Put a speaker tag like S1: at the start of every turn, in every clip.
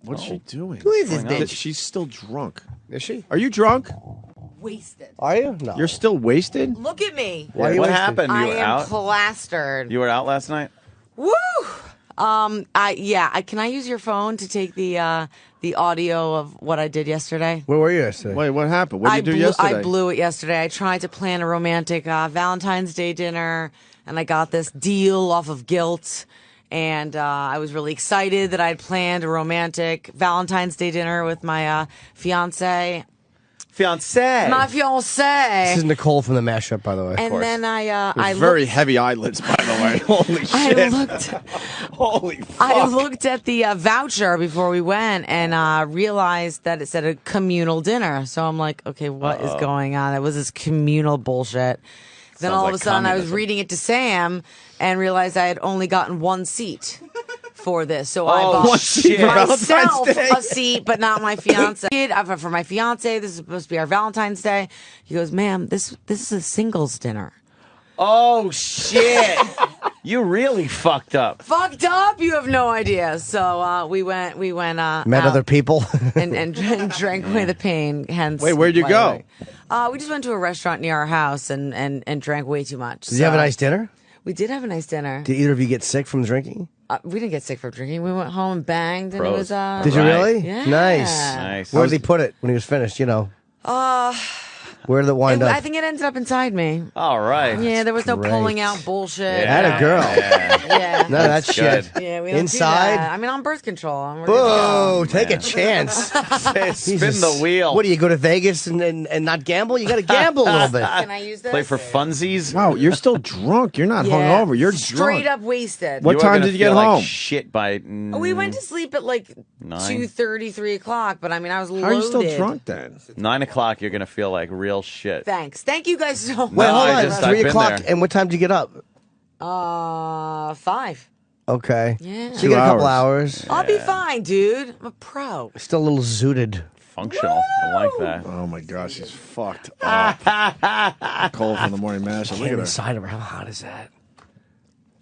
S1: What's she doing?
S2: Who is this bitch?
S1: She's still drunk.
S2: Is she?
S1: Are you drunk?
S3: Wasted.
S2: Are you? No.
S1: You're still wasted?
S3: Look at me.
S2: Why are you
S4: What
S2: wasted?
S4: happened? You
S3: I
S4: were
S3: am
S4: out?
S3: plastered.
S4: You were out last night?
S3: Woo! Can I use your phone to take the audio of what I did yesterday?
S2: Where were you yesterday?
S1: Wait, what happened? What did you do yesterday?
S3: I blew it yesterday. I tried to plan a romantic Valentine's Day dinner, and I got this deal off of Guilt. And I was really excited that I'd planned a romantic Valentine's Day dinner with my fiance. My fiance.
S2: This is Nicole from the mashup, by the way.
S3: And then I
S1: very
S3: looked,
S1: heavy eyelids, by the way. Holy shit.
S4: Holy fuck.
S3: I looked at the voucher before we went and realized that it said a communal dinner. So I'm like, okay, what is going on? It was this communal bullshit. Then
S4: Sounds
S3: all of
S4: like
S3: a sudden I was
S4: communism.
S3: reading it to Sam and realized I had only gotten one seat for this. So I
S4: Oh,
S3: bought
S4: shit.
S3: myself
S1: Valentine's Day.
S3: a seat, but not my fiance. For my fiance, this is supposed to be our Valentine's Day. He goes, ma'am, this is a singles dinner.
S4: Oh, shit. You really fucked up.
S3: Fucked up? You have no idea. So we went
S2: Met
S3: out
S2: other people.
S3: and drank away the pain. Hence,
S1: Wait, where'd you go?
S3: We just went to a restaurant near our house and drank way too much.
S2: Did you have a nice dinner?
S3: We did have a nice dinner.
S2: Did either of you get sick from drinking?
S3: We didn't get sick from drinking. We went home and banged, and it
S4: Pros.
S3: was.
S2: Did you
S4: Right.
S2: really?
S3: Yeah.
S2: Nice.
S4: Nice.
S2: Where did he put it when he was finished? You know. Where did it wind up?
S3: I think it ended up inside me.
S4: All right.
S3: Yeah, there was no
S2: great.
S3: pulling out bullshit.
S4: Yeah.
S2: Atta girl.
S3: Yeah.
S2: None of that
S4: good.
S2: shit.
S3: Yeah, we don't
S2: Inside?
S3: Do that. I mean, on birth control. We're good to
S2: Whoa, take a chance.
S4: Spin
S2: Jesus.
S4: the wheel.
S2: What do you go to Vegas and not gamble? You got to gamble a little bit.
S3: go. Can I use this?
S4: Play for funsies?
S1: Wow, you're still drunk. You're not
S3: Yeah.
S1: hungover. You're
S3: straight
S1: drunk.
S3: up wasted.
S1: What
S4: are
S1: time
S4: gonna
S1: did you get
S4: feel like
S1: home?
S4: shit by
S3: We went to sleep at like 2:30, 3 o'clock, but I mean, I was loaded.
S1: How are you still drunk then?
S4: 9 o'clock. You're going to feel like real shit.
S3: Thank you guys so much.
S2: Wait, hold
S4: I
S2: on.
S4: just-
S2: 3
S4: I've been
S2: o'clock.
S4: there.
S2: And what time did you get up?
S3: 5.
S2: Okay.
S3: Yeah.
S2: So you got a couple hours.
S3: I'll be fine, dude. I'm a pro.
S2: Still a little zooted.
S4: Functional. I like that.
S1: Oh my gosh, she's fucked up. Nicole from the morning mash. Look
S2: Get
S1: at her.
S2: inside of her. How hot is that?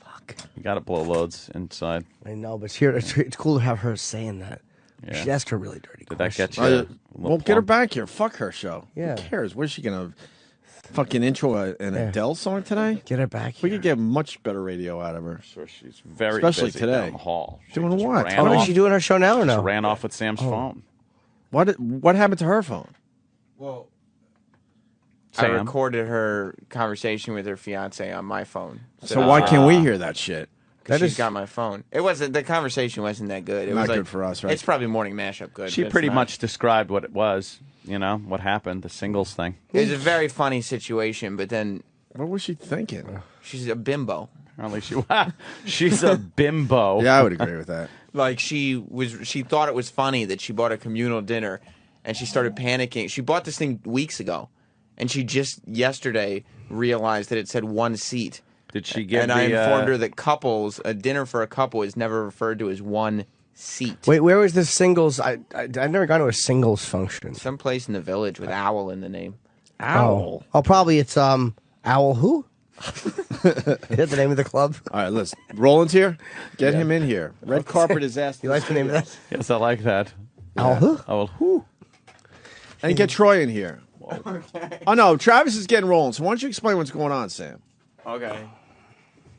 S2: Fuck.
S4: You got to blow loads inside.
S2: I know, but it's cool to have her saying that.
S4: Yeah.
S2: She asked her really dirty
S4: Did that
S2: questions.
S4: get you? a
S1: Well,
S4: little
S1: get her
S4: plump?
S1: back here. Fuck her show.
S2: Yeah.
S1: Who cares? What is she gonna fucking intro an Adele song today?
S2: Get her back
S1: We
S2: here.
S1: could get much better radio out of her.
S4: Sure, she's very
S1: Especially
S4: busy
S1: today.
S4: down the hall. She
S1: Doing
S4: just
S1: what?
S4: ran
S2: Oh,
S4: off-
S2: is she doing her show now or
S4: just
S2: no?
S4: ran off with Sam's phone.
S1: What happened to her phone?
S5: Well, I
S4: Sam?
S5: recorded her conversation with her fiance on my phone.
S1: So why can't we hear that shit?
S5: She's
S2: is-
S5: got my phone. It wasn't the conversation wasn't that good. It
S1: Not
S5: was like,
S1: good for us, right?
S5: It's probably morning mashup good.
S4: She
S5: but it's
S4: pretty
S5: not.
S4: much described what it was, you know, what happened, the singles thing.
S5: It was a very funny situation, but then
S1: What was she thinking?
S5: she's a bimbo.
S4: Apparently she's a bimbo.
S1: Yeah, I would agree with that.
S5: Like she thought it was funny that she bought a communal dinner, and she started panicking. She bought this thing weeks ago, and she just yesterday realized that it said one seat.
S4: Did she get
S5: And I informed her that a dinner for a couple is never referred to as one seat.
S2: Wait, where was this singles? I've never gone to a singles function.
S5: Someplace in the village with owl in the name.
S1: Owl.
S2: Oh, probably it's Owl who? Is that the name of the club?
S1: All right, listen. Roland's here. Get him in here. Red carpet is asked.
S2: You like the name of that?
S4: Yes, I like that.
S2: Owl who?
S4: Oh, well, whew.
S1: And get Troy in here. Oh, no. Travis is getting Roland. So why don't you explain what's going on, Sam?
S5: Okay.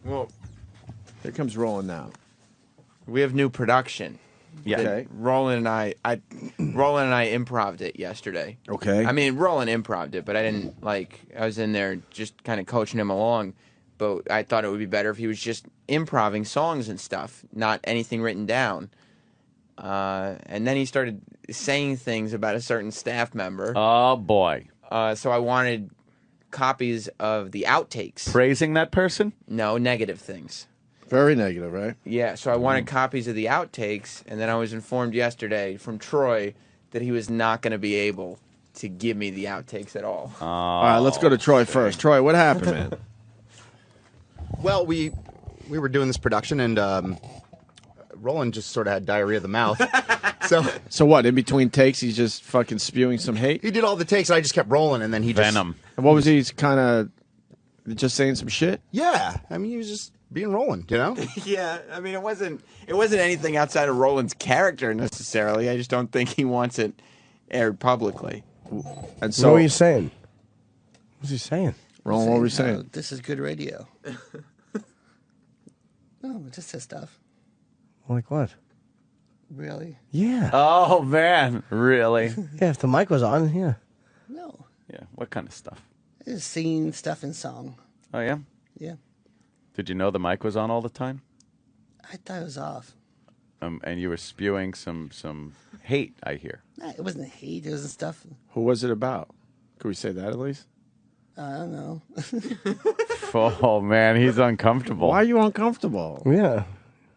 S5: Well,
S1: Here comes Roland now.
S5: we have new production.
S4: Yeah.
S1: Okay.
S5: Roland and I improv'd it yesterday.
S1: Okay.
S5: I mean, Roland improv'd it, but I didn't I was in there just kind of coaching him along. But I thought it would be better if he was just improving songs and stuff, not anything written down. And then he started saying things about a certain staff member.
S4: Oh, boy.
S5: So I wanted copies of the outtakes.
S4: Praising that person?
S5: No, negative things.
S1: Very negative, right?
S5: Yeah, so I wanted copies of the outtakes, and then I was informed yesterday from Troy that he was not going to be able to give me the outtakes at all.
S1: All right, let's go to Troy first. Troy, what happened, man?
S6: Well, we were doing this production, and Roland just sort of had diarrhea of the mouth.
S1: So what? In between takes, he's just fucking spewing some hate?
S6: He did all the takes, and I just kept rolling, and then he
S4: Venom.
S1: And what was he kind of just saying some shit?
S6: Yeah, I mean, he was just being Roland, you know?
S5: Yeah, I mean, it wasn't anything outside of Roland's character necessarily. I just don't think he wants it aired publicly.
S1: And
S2: So
S1: so,
S2: what are you saying? What's he saying?
S1: Roland, what were you
S7: Saying,
S1: saying?
S7: this is good radio. No, it just says stuff.
S2: Like what?
S7: Really?
S2: Yeah.
S4: Oh man, really?
S2: Yeah, if the mic was on, yeah.
S7: No.
S4: Yeah. What kind of stuff?
S7: It's singing stuff in song.
S4: Oh yeah.
S7: Yeah.
S4: Did you know the mic was on all the time?
S7: I thought it was off.
S4: And you were spewing some hate, I hear.
S7: Nah, it wasn't hate. It wasn't stuff.
S1: Who was it about? Could we say that at least?
S7: I don't know.
S4: Oh man, he's uncomfortable.
S1: Why are you uncomfortable?
S2: Yeah.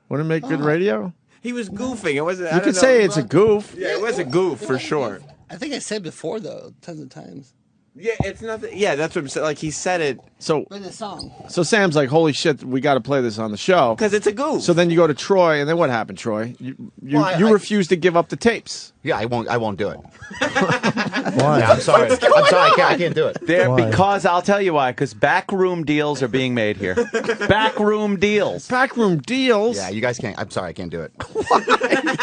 S1: Wouldn't it make good radio?
S5: He was goofing. It wasn't.
S1: You could say it's a goof.
S5: Yeah, it was a goof for sure.
S7: I think I said before, though, tons of times.
S5: Yeah, it's nothing. Yeah, that's what I'm saying. Like he said it
S1: So,
S7: But in the song.
S1: so Sam's like, "Holy shit, we got to play this on the show."
S5: because it's a goof.
S1: So then you go to Troy, and then what happened, Troy? You refuse to give up the tapes.
S6: Yeah, I won't do it.
S2: Why?
S6: Yeah, I'm sorry. I can't do it.
S4: There,
S2: Why?
S4: because I'll tell you why. Because backroom deals are being made here. Backroom deals.
S1: Backroom deals.
S6: Yeah, you guys can't. I'm sorry, I can't do it.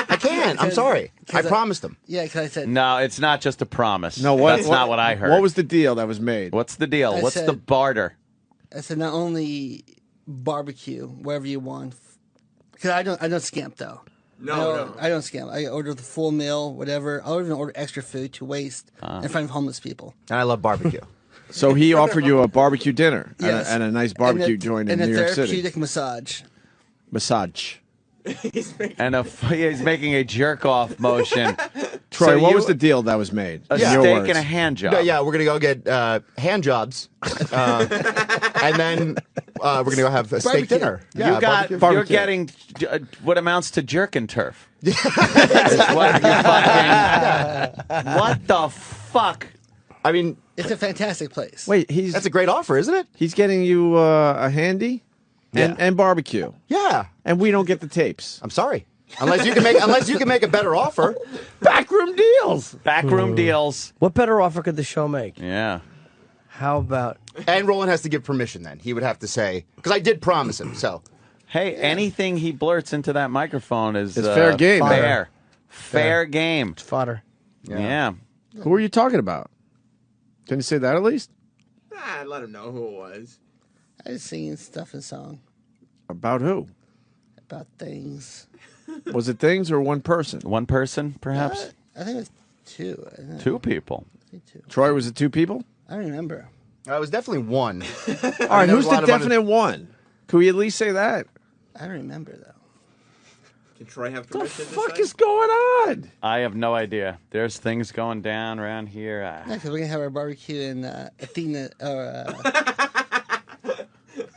S6: I can't. I'm sorry. I promised them.
S7: Yeah, because I said.
S4: No, it's not just a promise.
S1: No, what?
S4: That's not what I heard.
S1: What was the deal that was made?
S4: What's the deal?
S7: I
S4: What's the
S7: said-
S4: barter?
S7: I said not only barbecue, wherever you want. Because I don't scamp, though.
S5: No.
S7: I don't scam. I order the full meal, whatever. I'll even order extra food to waste in front of homeless people.
S6: And I love barbecue.
S1: So he offered you a barbecue dinner
S7: Yes.
S1: and a nice barbecue joint in
S7: and
S1: New
S7: a
S1: York City.
S7: therapeutic massage.
S1: Massage.
S4: And he's making a jerk off motion.
S1: Troy,
S4: So
S1: what
S4: you-
S1: was the deal that was made?
S4: A
S1: In your
S4: steak
S1: words.
S4: and a hand job.
S6: No, yeah, we're gonna go get hand jobs, and then we're gonna go have a steak
S7: Barbecue.
S6: dinner.
S4: You
S6: Yeah,
S4: got.
S6: barbecue.
S4: You're getting what amounts to jerk and turf. Is what you fucking. What the fuck?
S6: I mean,
S7: It's a fantastic place.
S1: Wait,
S6: that's a great offer, isn't it?
S1: he's getting you a handy and barbecue,
S6: Yeah.
S1: and we don't get the tapes.
S6: I'm sorry. Unless you can make a better offer.
S1: Backroom deals.
S4: Backroom deals.
S2: What better offer could the show make?
S4: Yeah.
S2: How about
S6: And Roland has to give permission. Then he would have to say, because I did promise him. So
S4: Hey, anything he blurts into that microphone is
S1: It's fair game.
S4: Fair game.
S2: fodder?
S4: Yeah.
S1: Who are you talking about? Can you say that at least?
S5: I let him know who it was.
S7: I was singing stuff in song
S1: About who?
S7: about things.
S1: Was it things or one person?
S4: One person, perhaps?
S7: I think it was two. I don't know.
S4: Two people.
S7: I think two.
S1: Troy, was it two people?
S7: I don't remember.
S6: it was definitely one.
S1: All right,
S6: there was
S1: who's
S6: a lot
S1: the
S6: of
S1: definite one? Can we at least say that?
S7: I don't remember, though.
S5: Can Troy have
S1: What the
S5: permission?
S1: fuck is going on?
S4: I have no idea. There's things going down around here.
S7: Yeah, because we're going to have our barbecue in Athena, or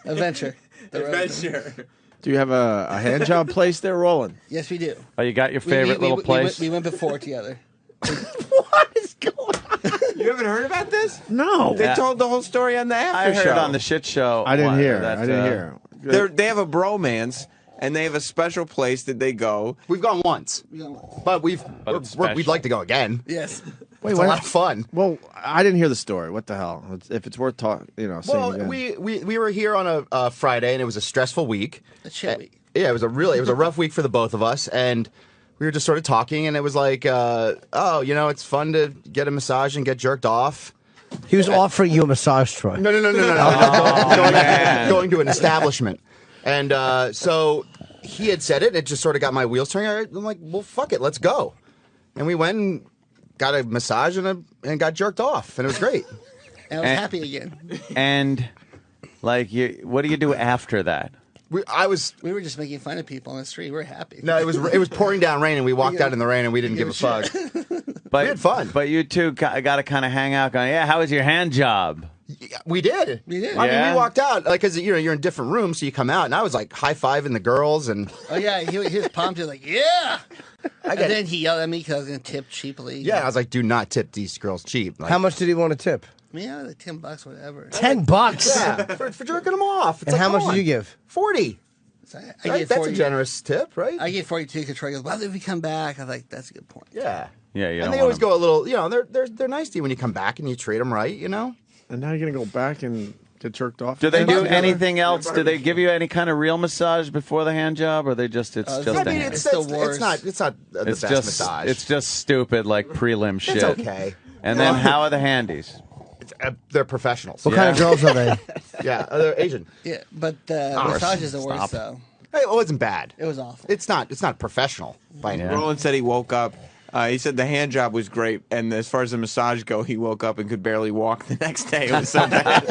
S7: Adventure.
S5: Adventure.
S1: Do you have a hand job place there, Roland?
S7: Yes, we do.
S4: Oh, you got your favorite little place?
S7: We went before together.
S1: What is going on?
S5: You haven't heard about this?
S1: No.
S5: They told the whole story on the after
S4: I heard
S5: show.
S4: on the shit show.
S1: I didn't hear.
S4: that,
S1: I didn't hear.
S5: They have a bromance, and they have a special place that they go.
S6: We've gone once,
S7: We got-
S6: but
S4: it's
S6: we'd
S4: special.
S6: like to go again.
S7: Yes.
S6: It's a lot of fun.
S1: Well, I didn't hear the story. What the hell? If it's worth talking, saying
S6: Well,
S1: again.
S6: we were here on a Friday, and it was a stressful week.
S7: A chill week.
S6: Yeah, it was a rough week for the both of us, and we were just sort of talking, and it was like, it's fun to get a massage and get jerked off.
S2: He was offering you a massage, Troy.
S6: No. Going to an establishment, and so he had said it, and it just sort of got my wheels turning. I'm like, well, fuck it, let's go, and we went and got a massage and got jerked off, and it was great.
S7: And I was happy again.
S4: And, what do you do after that?
S7: We were just making fun of people on the street. We're happy.
S6: No, it was pouring down rain, and we walked out in the rain, and we didn't give a fuck.
S4: But,
S6: We had fun.
S4: But you two got to kind of hang out going, yeah, how was your hand job?
S6: We did.
S7: We did.
S6: I mean,
S4: Yeah?
S6: we walked out because you're in different rooms, so you come out, and I was like high-fiving the girls, and
S7: Oh, yeah. He was pumped. He was like, yeah. And
S6: get
S7: then he yelled at me because I was going to tip cheaply.
S6: yeah, I was like, do not tip these girls cheap. Like,
S2: How much did he want to tip?
S7: Yeah, like $10, whatever.
S2: $10.
S6: Yeah, for jerking them off. It's
S2: And
S6: like,
S2: how
S6: come
S2: much
S6: on.
S2: did you give?
S6: 40.
S7: So I
S6: Right?
S7: gave
S6: That's
S7: 40.
S6: a generous tip, right?
S7: I gave 42 because Troy goes, well, if we come back, I was like, that's a good point.
S6: yeah.
S4: Yeah, you
S6: And
S4: don't
S6: they
S4: want
S6: always
S4: them-
S6: go a little, they're nice to you when you come back and you treat them right,
S1: and now you're gonna go back and Get jerked off.
S4: Do they do
S1: together?
S4: anything else? Do they give you any kind of real massage before the hand job, or they just it's just
S6: I
S4: a
S6: mean,
S4: hand?
S6: it's
S7: the worst.
S6: it's not the
S4: It's
S6: best
S4: just
S6: massage.
S4: it's just stupid like prelim shit.
S6: It's okay.
S4: And then how are the handies?
S6: They're professionals.
S2: What kind of girls are they?
S6: Yeah, they're Asian.
S7: Yeah, but the massage is the worst, though.
S6: Hey, it wasn't bad.
S7: It was awful.
S6: It's not professional by any means.
S5: Roland said he woke up. He said the hand job was great, and as far as the massage go, he woke up and could barely walk the next day. It was so bad.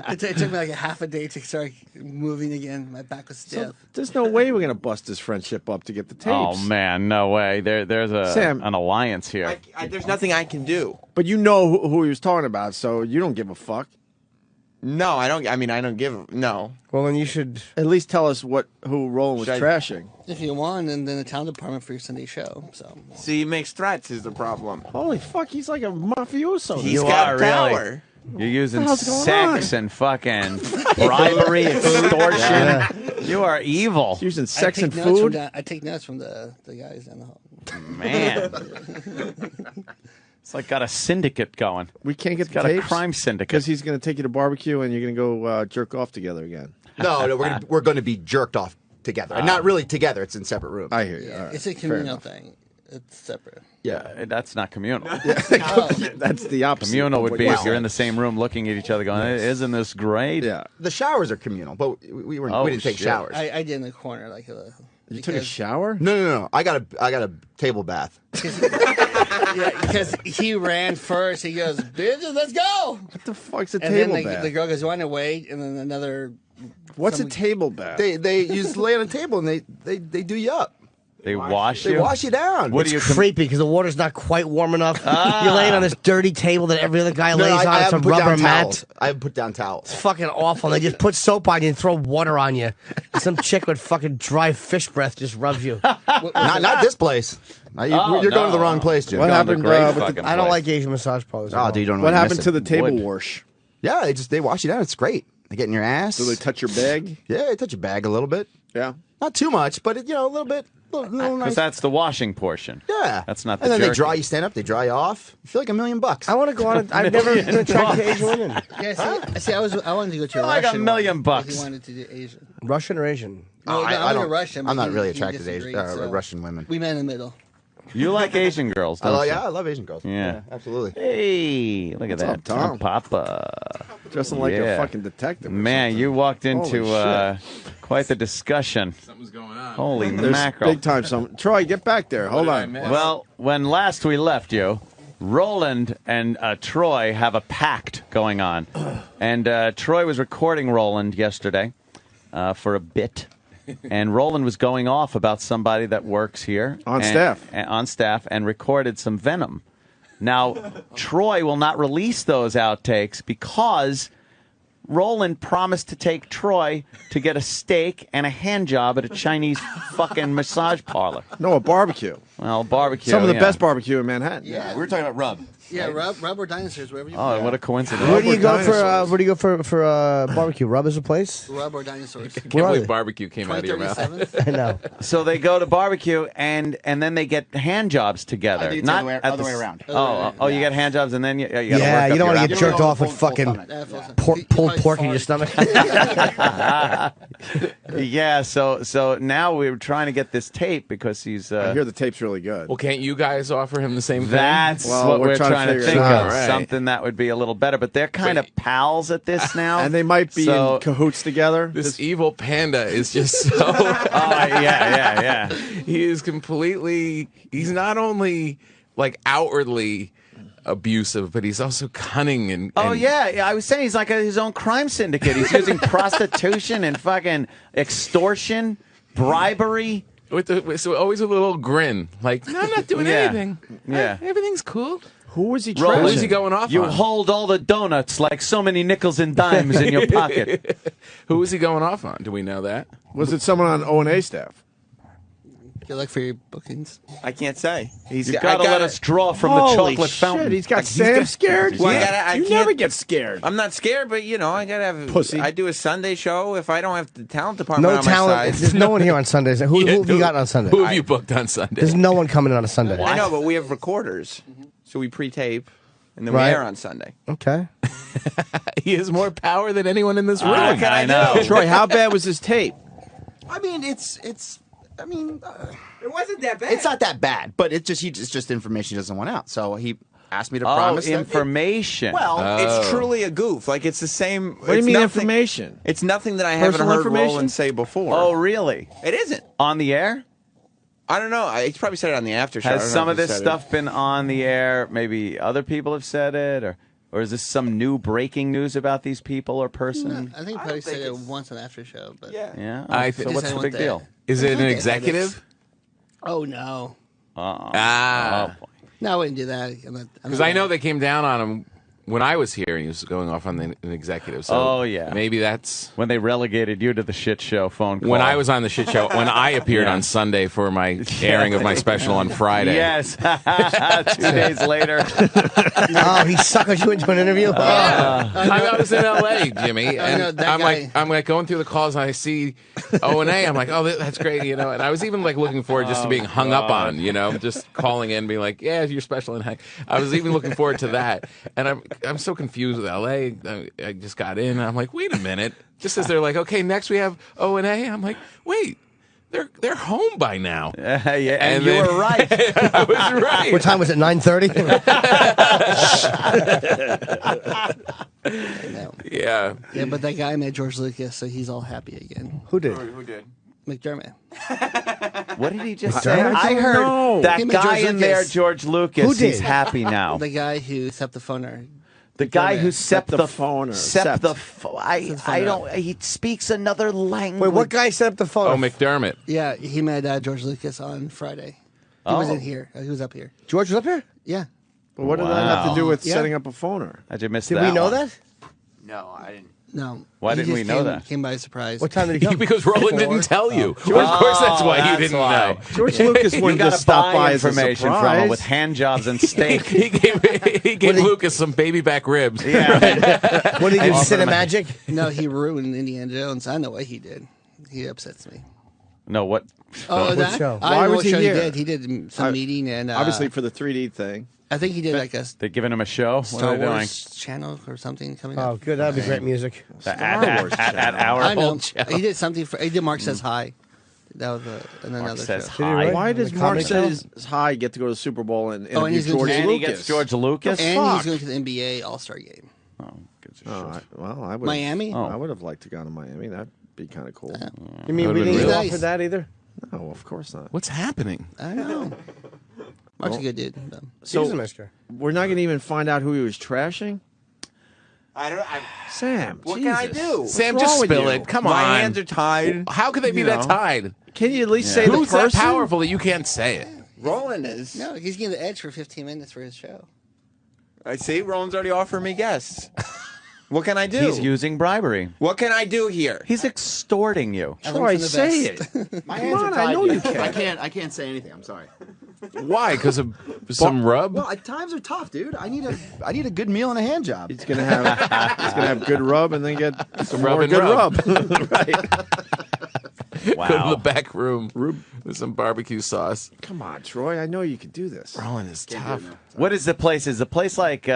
S7: It took me like a half a day to start moving again. My back was stiff.
S1: There's no way we're gonna bust this friendship up to get the tapes.
S4: Oh man, no way. There's
S1: Sam.
S4: an alliance here.
S5: There's nothing I can do.
S1: But you know who he was talking about, so you don't give a fuck.
S5: No, I don't. I mean, I don't give. No.
S2: Well, then you should.
S1: At least tell us who Roland was
S5: Should I-
S1: trashing.
S7: If you want, and then the talent department for your Sunday show. So
S5: See, he makes threats is the problem.
S1: Holy fuck, he's like a mafioso.
S5: He's
S4: You
S5: got
S4: are really.
S5: power.
S4: You're using
S1: What the hell's
S4: sex
S1: going
S4: and fucking bribery, extortion. You are evil,
S1: using sex
S7: I
S1: and
S7: take notes
S1: food.
S7: I take notes from the guys down the hall.
S4: man. It's like got a syndicate going.
S1: We can't get
S4: It's
S1: the
S4: got a
S1: tapes
S4: crime syndicate.
S1: because he's going to take you to barbecue and you're going to go jerk off together again.
S6: No, we're going to be jerked off together, and not really together. It's in separate rooms.
S1: I hear you.
S7: Yeah,
S1: All right.
S7: it's a
S1: Fair
S7: communal
S1: enough.
S7: thing. It's separate.
S4: Yeah, that's not communal.
S1: That's the opposite.
S4: Communal
S1: of
S4: would
S1: what
S4: be
S1: you
S4: if you're
S1: said.
S4: in the same room looking at each other going, isn't this great?
S1: Yeah.
S6: The showers are communal, but we didn't take
S4: shit.
S6: showers.
S7: I did in the corner like
S1: You took a shower?
S6: No. I got a table bath.
S7: Yeah, because he ran first. He goes, "Bitches, let's go!"
S1: What the fuck's a
S7: And
S1: table
S7: then
S1: bath?
S7: the girl goes, "You want to wait?" And then another.
S1: What's
S7: someone-
S1: a table bath?
S6: They you just lay on a table and they do you up.
S4: They wash
S6: They
S4: you.
S6: wash you down.
S4: What do you?
S2: Creepy because the water's not quite warm enough. You're laying on this dirty table that every other guy
S6: No,
S2: lays
S6: I
S2: on. It's a
S6: haven't put
S2: rubber
S6: down
S2: mat.
S6: towels. I haven't put down towels.
S2: It's fucking awful. They just put soap on you and throw water on you. Some chick with fucking dry fish breath just rubs you.
S6: Not this place. You're going to the wrong place, Jim.
S1: What
S4: Gone to
S1: happened,
S4: great
S1: with the-
S4: fucking
S2: I don't
S4: place.
S2: like Asian massage parlors.
S6: Oh, dude, you don't know
S1: What
S6: you're
S1: happened to
S6: missing.
S1: the table
S4: Wood.
S1: wash?
S6: Yeah, they wash you down. It's great. They get in your ass.
S1: Do they touch your bag?
S6: Yeah, they touch your bag a little bit.
S1: Yeah.
S6: Not too much, but a little bit. Little nice.
S4: Because that's the washing portion.
S6: Yeah,
S4: That's not the
S6: And then they
S4: jerky.
S6: dry you. Stand up. They dry you off. You feel like $1 million.
S2: I want to go on. I've never been attracted to Asian women.
S7: Yeah, see, I wanted to go to a
S4: Like
S7: Russian
S4: $1 million
S7: one, but
S4: bucks.
S7: He wanted to do Asian.
S2: Russian or Asian?
S7: No,
S6: I
S7: I'm
S6: don't.
S7: a Russian. but
S6: I'm not
S7: he-
S6: really
S7: he
S6: attracted to
S7: disagreed,
S6: Russian women.
S7: We met in the middle.
S4: You like Asian girls, don't you?
S6: I love Asian girls.
S4: Yeah.
S6: Absolutely.
S4: Hey, look at that.
S1: up, Tom?
S4: Papa.
S1: Dressing like
S4: Yeah.
S1: a fucking detective. or
S4: Man,
S1: something.
S4: you walked into
S1: Holy
S4: quite the discussion.
S8: Something's going on.
S4: Holy
S1: There's
S4: mackerel.
S1: big time. Troy, get back there. Hold
S8: did I
S1: on.
S8: miss?
S4: Well, when last we left you, Roland and Troy have a pact going on. And Troy was recording Roland yesterday for a bit. And Roland was going off about somebody that works here.
S1: On staff.
S4: On staff, and recorded some venom. Now, Troy will not release those outtakes because Roland promised to take Troy to get a steak and a hand job at a Chinese fucking massage parlor.
S1: No, a barbecue.
S4: Well, barbecue.
S1: Some of the
S4: yeah.
S1: best barbecue in Manhattan.
S7: Yeah,
S8: We were talking about rub.
S7: yeah, rubber dinosaurs, wherever you
S4: Oh, what a coincidence.
S2: Where do you go
S1: dinosaurs.
S2: for? Where do you go for barbecue? Rub is a place.
S7: rubber dinosaurs.
S8: Can't
S2: Where are
S8: believe
S2: they?
S8: barbecue came out of your mouth.
S7: 2037.
S2: I know.
S4: So they go to barbecue and then they get hand jobs together.
S6: I think it's
S4: Not
S6: the
S4: at
S6: other
S4: the
S6: way
S4: s-
S6: around.
S4: Oh, you get hand jobs and then you gotta
S2: Yeah,
S4: work
S2: you don't
S4: want
S2: want to get jerked off with
S6: full
S2: fucking
S6: stomach.
S2: pulled pork in your stomach.
S4: Yeah, so now we're trying to get this tape because he's.
S1: I hear the tape's really good.
S8: Well, can't you guys offer him the same thing?
S4: That's
S1: Well,
S4: what
S1: we're
S4: we're
S1: trying to
S4: trying to
S1: figure
S4: think
S1: it out.
S4: of.
S8: Right.
S4: Something that would be a little better. But they're kind of pals at this now.
S1: And they might be
S4: So-
S1: in cahoots together.
S8: This evil panda is just so.
S4: Oh, yeah.
S8: He is completely. He's not only like outwardly abusive, but he's also cunning and.
S4: Oh,
S8: and-
S4: yeah. I was saying he's like his own crime syndicate. He's using prostitution and fucking extortion, bribery.
S8: So always a little grin, like no, I'm not doing
S4: Yeah.
S8: anything.
S4: Yeah.
S8: Everything's cool.
S1: Who was he
S4: Roland.
S8: Who
S1: trashing?
S8: is he going off
S4: You
S8: on?
S4: hold all the donuts like so many nickels and dimes in your pocket.
S8: Who is he going off on? Do we know that?
S1: Was it someone on O&A staff?
S7: Good luck for your bookings.
S5: I can't say. He's
S4: You've got to let us draw from the
S1: Holy
S4: chocolate
S1: shit,
S4: fountain.
S1: he's got Sam scared?
S5: Well, I
S1: Yeah.
S5: gotta- I
S1: you
S5: can't-
S1: never get scared.
S5: I'm not scared, but I gotta have.
S1: Pussy.
S5: I do a Sunday show. If I don't have the talent department
S2: No
S5: on my
S2: talent.
S5: side,
S2: There's no one here on Sundays. Who have you got on Sunday?
S8: Who have you booked on Sunday?
S2: There's no one coming in on a Sunday.
S5: I know, but we have recorders, so we pre-tape, and then we
S2: Right.
S5: air on Sunday.
S2: Okay.
S8: He has more power than anyone in this room.
S4: I know.
S1: Troy, how bad was this tape?
S6: I mean, it's. I mean,
S5: It wasn't that bad.
S6: it's not that bad, but it's just information he doesn't want out. So he asked me to promise that-
S4: information.
S6: Well,
S5: It's truly a goof. Like it's the same.
S1: What do you mean information?
S5: It's nothing that I haven't
S1: Personal
S5: heard
S1: information?
S5: Roland say before.
S4: Oh, really?
S5: It isn't.
S4: On the air?
S5: I don't know. He probably said it on the after show. I
S4: Has
S5: don't know
S4: some
S5: if
S4: of
S5: he
S4: this
S5: said
S4: stuff been on the air? Maybe other people have said it, or is this some new breaking news about these people or person?
S7: I think he probably
S5: don't
S7: said
S5: think
S7: it
S5: it's-
S7: once on after show, but
S5: Yeah.
S4: Yeah.
S8: I
S4: so
S8: think-
S4: what's the
S7: Just
S4: big
S7: saying
S4: deal?
S7: what
S8: Is it an
S7: Okay,
S8: executive?
S7: oh no,
S8: Ah.
S4: Oh, boy.
S7: no, I wouldn't do that.
S8: Because I know they came down on him when I was here, and he was going off on an executive. So
S4: Oh, yeah.
S8: maybe that's
S4: When they relegated you to the shit show phone call.
S8: when I was on the shit show. When I appeared
S4: Yeah.
S8: on Sunday for my airing of my special on Friday.
S4: Yes. 2 days later.
S2: Oh, he suckered you into an interview?
S8: I was in L.A., Jimmy, and
S7: know, that
S8: I'm
S7: guy-
S8: like going through the calls, and I see O&A. I'm like, oh, that's great, you know. And I was even like looking forward just to being hung up on, you know, just calling in, being like, yeah, you're special. And I was even looking forward to that. And I'm so confused with L.A. I just got in, and I'm like, wait a minute. Just as they're like, okay, next we have O&A. I'm like, wait, they're home by now.
S4: Yeah, and
S8: And
S4: you
S8: then-
S4: were right.
S8: I was right.
S2: What time was it, 9:30?
S8: Yeah.
S7: Yeah, but that guy met George Lucas, so he's all happy again.
S2: Who did?
S5: Who did?
S7: McDermott.
S4: What did he just say?
S2: McDermott?
S4: I heard
S1: No.
S4: that
S7: He met
S4: guy
S7: George
S4: in there,
S7: Lucas.
S4: George Lucas.
S2: Who did?
S4: He's happy now.
S7: The guy who set the phoner.
S4: The guy who
S1: Sept
S4: sept
S1: the phoner.
S4: Sept the
S1: Sept.
S4: I don't. He speaks another language.
S2: Wait, what guy set up the phone?
S8: Oh, McDermott.
S7: Yeah, he met George Lucas on Friday. He wasn't here. He was up here.
S2: George was up here?
S7: Yeah.
S1: But what did that have to do with
S7: Yeah.
S1: setting up a phoner?
S4: I just missed
S2: Did
S4: that.
S2: we know
S4: one.
S2: that?
S5: No, I didn't.
S7: No.
S4: Why
S7: He
S4: didn't we
S7: just
S4: know
S7: came-
S4: that?
S7: Came by surprise.
S2: What time did he come?
S8: Because Roland didn't tell you. Of course, that's why you
S4: that's
S8: didn't
S4: why.
S8: know.
S1: George Lucas
S4: You
S1: wouldn't
S4: got
S1: just
S4: to
S1: stop
S4: buy
S1: by as a
S4: information from him
S1: surprise.
S4: with hand jobs and steak.
S8: He gave Lucas some baby back ribs.
S4: Yeah.
S2: What did he do? Cinemagic?
S7: No, he ruined Indiana Jones. I know what he did. He upsets me.
S4: No, what?
S7: Oh, that?
S2: show?
S7: I
S1: Why
S7: don't know
S1: was
S7: what
S1: he
S7: show
S1: here?
S7: he did. He did some meeting and
S1: Obviously for the 3D thing.
S7: I think he did like a
S4: They're giving him a show. What
S7: Star
S4: are they doing?
S7: Wars channel or something coming
S2: Oh,
S7: up.
S2: good. That'd be great music.
S4: At our
S7: I know.
S4: old show.
S7: He did something for. He did Mark Says Hi. That was another
S4: Says
S7: show.
S2: Did he
S4: hi.
S2: really?
S1: Why does
S2: The
S1: Mark
S2: comedy show?
S1: Says Hi get to go to the Super Bowl and
S7: Oh, and
S1: interview
S7: he's going
S1: George
S7: to-
S4: And
S1: Lucas?
S4: he gets George Lucas.
S7: And
S1: fuck?
S7: he's going to the NBA All Star Game.
S4: Oh, gives a
S1: Oh,
S4: shit.
S1: well, I would.
S7: Miami?
S1: I would have liked to go to Miami. That'd be kind of cool.
S2: You mean
S8: Would've
S2: we
S8: been
S2: didn't
S8: really
S2: go
S7: nice.
S2: for that either?
S1: No, of course not.
S8: What's happening?
S7: I know. Mark's a good dude.
S2: So,
S1: So we're not going to even find out who he was trashing.
S5: I don't.
S1: Sam,
S5: What can I
S1: Jesus.
S5: do?
S1: What's
S8: Sam,
S1: wrong
S8: just
S1: with
S8: spill
S1: you?
S8: it. Come on.
S5: My hands are tied.
S8: How could they be
S5: You
S8: that
S5: know.
S8: tied?
S1: Can you at least say the
S8: Who's
S1: person?
S8: that powerful that you can't say it?
S5: Roland is.
S7: No, he's getting the edge for 15 minutes for his show.
S5: I see. Roland's already offering me guests. What can I do?
S4: He's using bribery.
S5: What can I do here?
S4: He's extorting you.
S1: Troy,
S7: from the
S1: say
S7: best.
S1: it.
S6: My
S1: Come
S6: hands
S1: on,
S6: are tied.
S1: I know you
S6: dude.
S1: can.
S6: I can't say anything. I'm sorry.
S8: Why? Because of some rub?
S6: Well, times are tough, dude. I need a good meal and a hand job.
S1: He's gonna have good rub and then get some
S8: Rub
S1: more
S8: and
S1: good
S8: rub.
S1: rub. Right.
S8: Go to
S4: Wow.
S8: the back room with some barbecue sauce.
S1: Come on, Troy. I know you can do this.
S8: Roland is tough.
S4: What is the place? Is the place like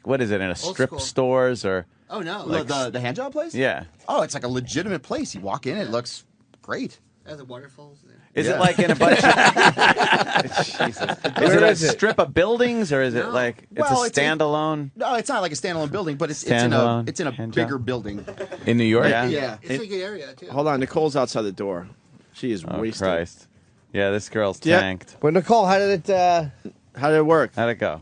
S4: what is it in a strip
S7: school.
S4: stores or?
S7: Oh, no.
S6: The hand job place?
S4: Yeah.
S6: Oh, it's like a legitimate place. You walk in, it looks great.
S7: There's the waterfalls there.
S4: Is
S6: Yeah.
S4: it like in a bunch of? Jesus. Is it a strip of buildings or is it like it's
S6: Well,
S4: a
S6: it's a-
S4: standalone?
S6: No, it's not like a standalone building, but it's
S4: Standalone
S6: in a
S4: hand
S6: bigger
S4: job.
S6: building.
S8: In New York?
S4: Yeah.
S6: Yeah.
S7: It's a good area, too.
S1: Hold on, Nicole's outside the door. She is
S4: Oh
S1: wasted.
S4: Christ. Yeah, this girl's
S1: Yeah.
S4: tanked.
S2: But Nicole, how did it?
S1: How did it work?
S4: How'd it go?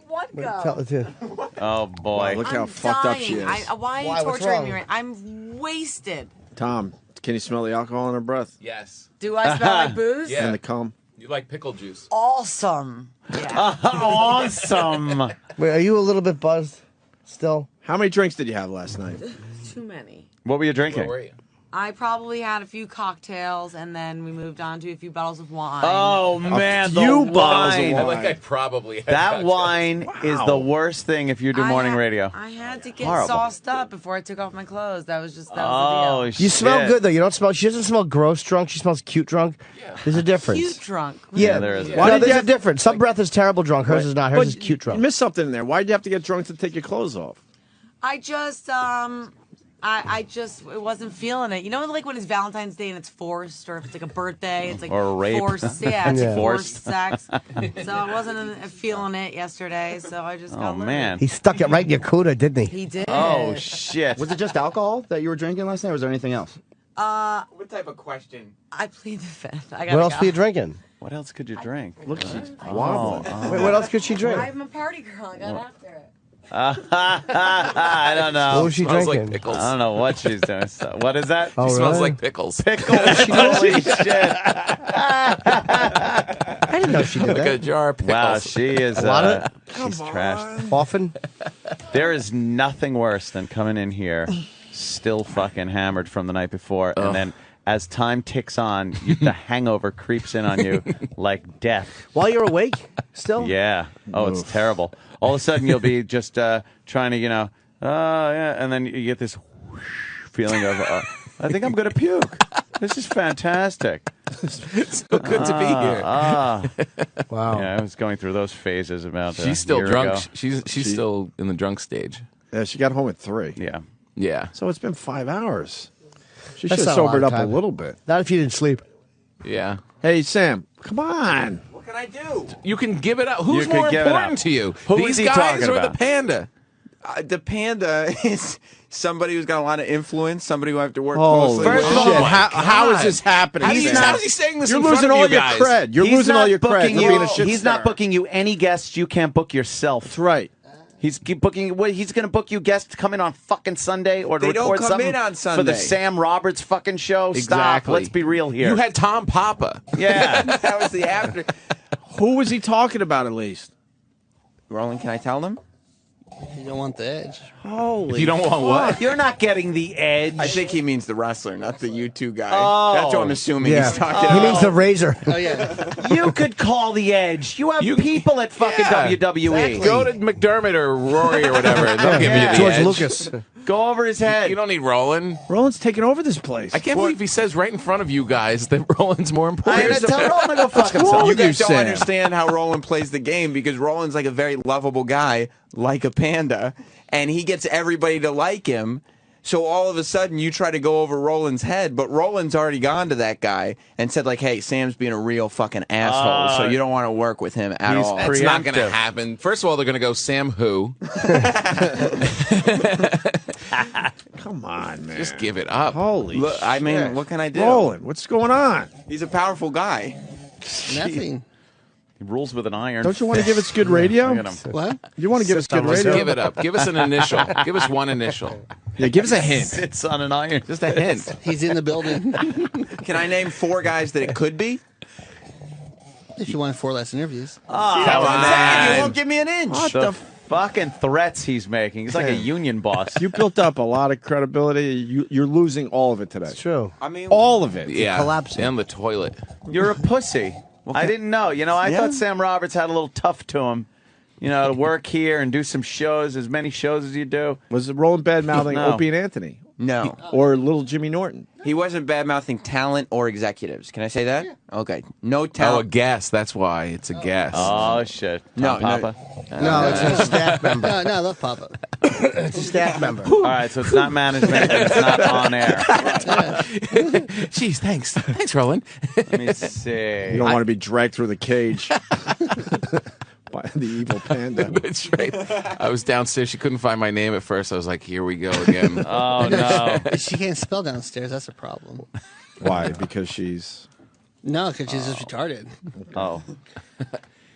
S3: What
S2: Tell
S3: go?
S2: the truth.
S4: Oh boy.
S1: Look how
S3: I'm
S1: fucked up she is.
S3: dying. Why are you
S2: Why? What's
S3: torturing
S2: wrong?
S3: me? I'm wasted.
S1: Tom, can you smell the alcohol in her breath
S8: Yes.
S3: Do I smell like booze?
S8: Yeah.
S1: and the cum?
S8: You like pickle juice.
S3: Awesome. Yeah.
S4: Awesome.
S2: Wait, are you a little bit buzzed still?
S1: How many drinks did you have last night?
S3: Too many.
S4: What were you drinking?
S8: Where were you?
S3: I probably had a few cocktails, and then we moved on to a few bottles of wine.
S4: Oh man,
S1: few
S4: the
S1: bottles of
S4: wine.
S1: wine.
S8: I like I probably had
S4: That
S8: cocktails.
S4: wine is the worst thing if you do morning radio.
S3: I had to get
S4: Horrible.
S3: sauced up before I took off my clothes. That was the
S4: Oh,
S3: deal.
S4: shit.
S2: You smell good though. You don't smell. She doesn't smell gross drunk. She smells cute drunk. There's a difference.
S3: Cute drunk.
S2: Yeah,
S4: there is.
S2: Why
S1: did
S2: there's
S1: you
S2: a difference. Some breath is terrible drunk. Hers is not. Hers
S1: But
S2: is cute drunk.
S1: You missed something in there. Why'd you have to get drunk to take your clothes off?
S3: I just I just wasn't feeling it. You know, like when it's Valentine's Day and it's forced, or if it's like a birthday, it's like
S4: Or a rape.
S3: forced. Yeah, it's
S2: Yeah.
S3: forced sex. So I wasn't feeling it yesterday. So I just got
S4: Oh man.
S2: He stuck it right in your cuda, didn't he?
S3: He did.
S4: Oh shit.
S6: Was it just alcohol that you were drinking last night, or was there anything else?
S5: What type of question?
S3: I plead the fifth. I gotta
S2: What else
S3: go.
S2: were you drinking?
S4: What else could you drink?
S1: Look, she's wobbling.
S2: Wait, what else could she drink?
S3: I'm a party girl. I got after it.
S4: I don't
S2: What
S4: know.
S2: was she
S8: Smells
S2: drinking?
S8: like pickles.
S4: I don't know what she's doing. So, what is that?
S2: Oh,
S8: Smells
S2: really?
S8: like pickles.
S4: Pickles. Holy shit.
S2: I didn't know she did
S8: Like a
S2: that.
S8: jar of pickles.
S4: Wow, she is.
S2: lot of
S4: She's trashed.
S2: Often.
S4: There is nothing worse than coming in here still fucking hammered from the night before, and then as time ticks on, the hangover creeps in on you like death.
S2: While you're awake, still.
S4: Yeah. Oh, it's terrible. All of a sudden, you'll be just trying to, yeah, and then you get this whoosh feeling of, I think I'm going to puke. This is fantastic.
S8: So good to be here.
S2: Wow.
S4: Yeah, I was going through those phases about.
S8: She's still
S4: year
S8: drunk.
S4: ago.
S8: She's still in the drunk stage.
S1: Yeah, she got home at 3.
S4: Yeah.
S8: Yeah.
S1: So it's been 5 hours. She
S2: That's
S1: should have
S2: not a lot
S1: sobered
S2: of
S1: up a
S2: time.
S1: little bit.
S2: Not if you didn't sleep.
S8: Yeah.
S1: Hey, Sam, come on.
S5: What can I do?
S8: You can give it up. Who's
S4: You could
S8: more
S4: give it
S8: important
S4: up.
S8: to you?
S4: Who
S8: These
S4: is he
S8: guys
S4: talking
S8: or
S4: about?
S8: the panda?
S5: The panda is somebody who's got a lot of influence, somebody who I have to work
S1: Holy
S5: closely
S1: shit.
S5: with.
S8: Oh, my
S1: How is
S8: God.
S1: this happening?
S8: How
S1: Sam?
S8: is he saying this
S1: You're
S8: in front
S1: losing
S8: of
S1: all
S8: you
S1: your
S8: guys?
S1: cred. You're
S4: He's
S1: losing
S4: not
S1: all your cred
S4: booking
S1: for
S4: you.
S1: being a shit
S4: He's not
S1: stirrer.
S4: booking you any guests you can't book yourself.
S1: That's right.
S4: He's booking. He's going to book you guests to come in on fucking Sunday or to
S5: They don't
S4: record
S5: come
S4: something
S5: in on
S4: for the
S5: Sunday.
S4: Sam Roberts fucking show. Stop.
S8: Exactly.
S4: Let's be real here.
S8: You had Tom Papa.
S4: yeah.
S5: That was the after.
S1: Who was he talking about at least?
S5: Roland, can I tell them?
S7: You don't want the edge.
S1: Holy
S8: You don't want what?
S4: You're not getting the edge.
S5: I think he means the wrestler, not the U2 guy.
S4: Oh.
S5: That's what I'm assuming
S2: Yeah.
S5: he's talking
S2: He
S5: about.
S2: means the razor.
S7: Oh yeah.
S4: you could call the edge. You have people at fucking
S8: Yeah,
S4: WWE.
S8: Go to McDermott or Rory or whatever. They'll give you the
S2: George
S8: edge.
S2: Lucas.
S4: Go over his head.
S8: You don't need Roland.
S1: Roland's taking over this place.
S8: I can't believe he says right in front of you guys that Roland's more
S4: I'm
S8: important.
S4: going to tell Roland to go fuck
S1: wrong
S4: himself.
S5: You
S1: with
S5: guys
S1: you,
S5: don't
S1: Sam?
S5: understand how Roland plays the game because Roland's like a very lovable guy, like a panda, and he gets everybody to like him. So all of a sudden, you try to go over Roland's head, but Roland's already gone to that guy and said, like, hey, Sam's being a real fucking asshole, so you don't want to work with him at all.
S8: That's not going to happen. First of all, they're going to go Sam who.
S1: Come on, man.
S8: Just give it up.
S1: Holy
S5: Look, I mean,
S1: shit.
S5: what can I do?
S1: Roland, what's going on?
S5: He's a powerful guy.
S7: Nothing.
S4: He rules with an iron.
S1: Don't you want to give us good radio?
S4: Look at him.
S7: What?
S1: You want to give us good
S8: Just
S1: radio?
S8: give it up. Give us an initial. Give us one initial.
S1: Yeah, give us a hint.
S4: Sits on an iron.
S8: Just a hint.
S7: He's in the building.
S5: Can I name 4 guys that it could be?
S7: If you want 4 less interviews.
S5: That's what I'm saying. You won't give me an inch.
S1: What
S4: the
S1: the
S4: fucking threats he's making. He's like a union boss.
S1: You built up a lot of credibility. You're losing all of it today.
S2: It's true.
S5: I mean,
S1: All of it.
S8: Yeah.
S2: collapsing.
S8: And the toilet.
S4: You're a pussy. I didn't know. I
S1: Yeah.
S4: thought Sam Roberts had a little tough to him. To work here and do some shows, as many shows as you do.
S1: Was it Roland bad mouthing
S4: No.
S1: Opie and Anthony?
S5: no.
S1: Or little Jimmy Norton?
S5: He wasn't bad-mouthing talent or executives. Can I say that? Okay. No
S8: Oh, a
S5: talent.
S8: guess. That's why. It's a guess.
S4: Oh, shit.
S5: No,
S4: Tom
S5: no.
S4: Papa?
S2: No, it's a staff member.
S7: No, I love Papa.
S2: It's a staff member.
S4: All right, so it's not management and it's not on air.
S8: Jeez, thanks. Thanks, Roland.
S4: Let me see.
S1: You don't want to be dragged through the cage by the evil panda.
S8: That's right. I was downstairs. She couldn't find my name at first. I was like, here we go again.
S4: Oh, no.
S7: She can't spell downstairs. That's a problem.
S1: Why? Because she's...
S7: No, because she's just retarded.
S4: Oh.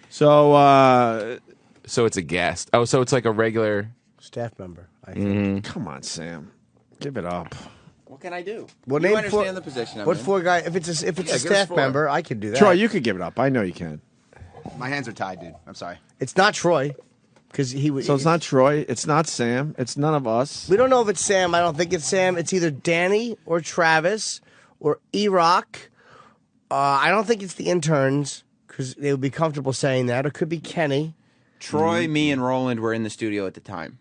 S1: So,
S8: So it's a guest. Oh, so it's like a regular.
S2: Staff member. I think.
S1: come on, Sam. Give it up.
S5: What can I do?
S2: Well,
S5: you
S2: name
S5: understand
S2: four-
S5: the position I'm
S2: What
S5: in.
S2: 4 guy? If it's a
S8: give us
S2: staff
S8: 4.
S2: member, I can do that.
S1: Troy, you could give it up. I know you can.
S6: My hands are tied, dude. I'm sorry.
S2: It's not Troy. because he would.
S1: So it's not Troy. It's not Sam. It's none of us.
S2: We don't know if it's Sam. I don't think it's Sam. It's either Danny or Travis or E-Rock. I don't think it's the interns because they would be comfortable saying that. Or it could be Kenny.
S5: Troy, me, and Roland were in the studio at the time.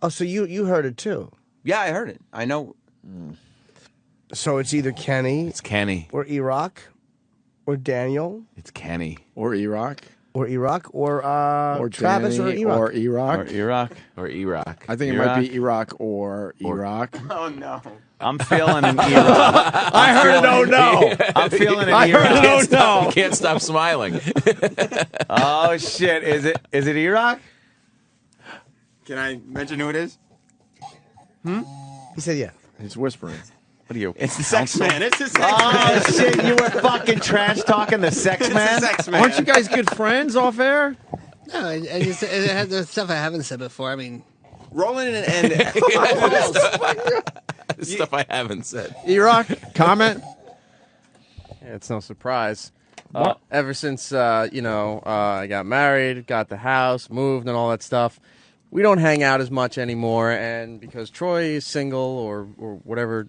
S2: Oh, so you heard it too?
S5: Yeah, I heard it. I know.
S2: So it's either Kenny.
S8: It's Kenny.
S2: Or E-Rock. Or Daniel.
S8: It's Kenny.
S1: Or E-Rock.
S2: Or E-Rock. Or Travis
S1: Danny,
S2: or E-Rock.
S1: Or E-Rock.
S4: Or E-Rock.
S8: Or E-Rock.
S1: I think it might be E-Rock or E-Rock.
S5: Oh, no.
S4: I'm feeling an E-Rock.
S1: I heard it, oh no.
S4: I'm feeling an
S1: I
S4: E-Rock.
S1: heard it, oh no.
S8: You can't stop smiling.
S4: Oh, shit. Is it E-Rock?
S5: Can I mention who it is?
S2: He said yeah.
S1: He's whispering.
S4: What are you?
S5: It's the sex man. It's the sex
S4: Oh,
S5: man.
S4: shit. You were fucking trash talking the sex man?
S5: It's the sex man.
S1: Aren't you guys good friends off air?
S7: No, and it had the stuff I haven't said before. I mean,
S5: Roland and
S8: Stuff I haven't said.
S1: E-Rock, comment?
S9: Yeah, it's no surprise. Ever since I got married, got the house, moved, and all that stuff, we don't hang out as much anymore. And because Troy is single or whatever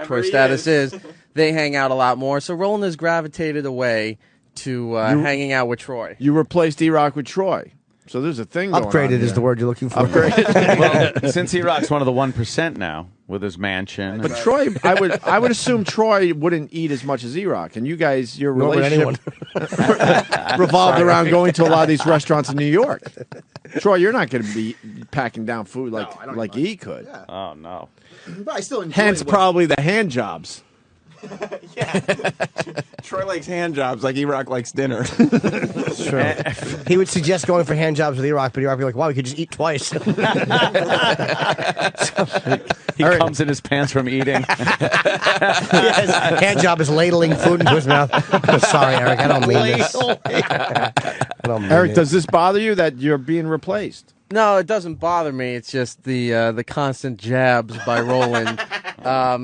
S9: Troy's status is, they hang out a lot more. So Roland has gravitated away to hanging out with Troy.
S1: You replaced E-Rock with Troy. So there's a thing going on
S2: Upgraded is
S1: here.
S2: the word you're looking for.
S1: Upgraded.
S4: Well, since E-Rock's one of the 1% now with his mansion.
S1: But Troy, I would assume Troy wouldn't eat as much as E-Rock. And you guys, your
S2: Nor would
S1: relationship revolved around going to a lot of these restaurants in New York. Troy, you're not going to be packing down food like E could.
S6: Yeah.
S4: Oh, no.
S6: But I still enjoy
S1: Hence
S6: what-
S1: probably the hand jobs.
S5: Troy likes hand jobs like E-Rock likes dinner.
S2: He would suggest going for hand jobs with E-Rock, but E-Rock would be like, wow, we could just eat twice.
S4: He comes in his pants from eating.
S2: Yes, hand job is ladling food into his mouth. Sorry, Eric, I don't mean this. I don't mean
S1: Eric,
S2: it.
S1: does this bother you that you're being replaced?
S9: No, it doesn't bother me. It's just the constant jabs by Roland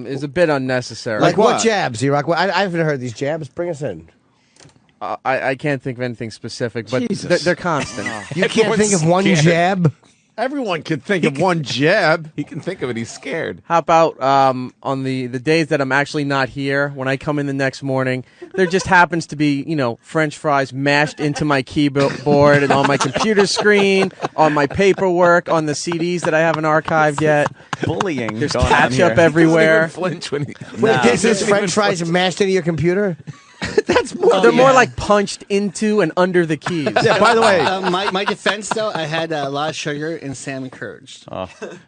S9: is a bit unnecessary.
S2: Like
S1: what?
S2: what jabs, E-Rock? I haven't heard these jabs. Bring us in.
S9: I can't think of anything specific, but
S1: Jesus.
S9: they're constant.
S2: You can't think of one jab?
S1: Everyone can think of one jab.
S8: He can think of it. He's scared.
S9: How about on the days that I'm actually not here, when I come in the next morning, there just happens to be, French fries mashed into my keyboard and on my computer screen, on my paperwork, on the CDs that I haven't archived yet.
S4: Bullying.
S9: There's
S4: going on
S9: ketchup
S4: here.
S9: everywhere.
S8: Flinch when he.
S2: Wait, is this French fries mashed into your computer?
S1: That's more.
S9: They're more like punched into and under the keys.
S1: Yeah, by the way,
S7: my defense though, I had a lot of sugar and Sam encouraged.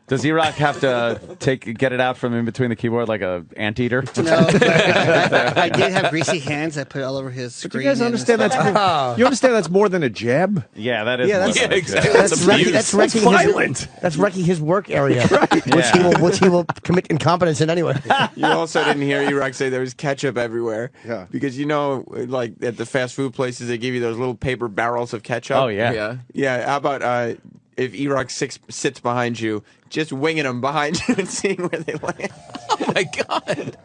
S4: Does E-Rock have to get it out from in between the keyboard like a anteater?
S7: No, but I did have greasy hands. I put it all over his
S1: but
S7: screen.
S1: you guys understand that's more, you understand that's more than a jab?
S4: Yeah, that is.
S2: Yeah,
S4: more
S2: that's-
S4: than a
S8: Yeah, exactly.
S4: jab.
S2: That's wrecking, that's wrecking
S1: violent.
S2: That's wrecking his work area,
S4: Yeah.
S2: which he will commit incompetence in anyway.
S5: You also didn't hear E-Rock say there was ketchup everywhere.
S1: Yeah.
S5: Because like at the fast food places, they give you those little paper barrels of ketchup.
S4: Oh, yeah.
S8: Yeah.
S5: Yeah. How about if E-Rock sits behind you, just winging them behind you and seeing where they land?
S8: Oh my God.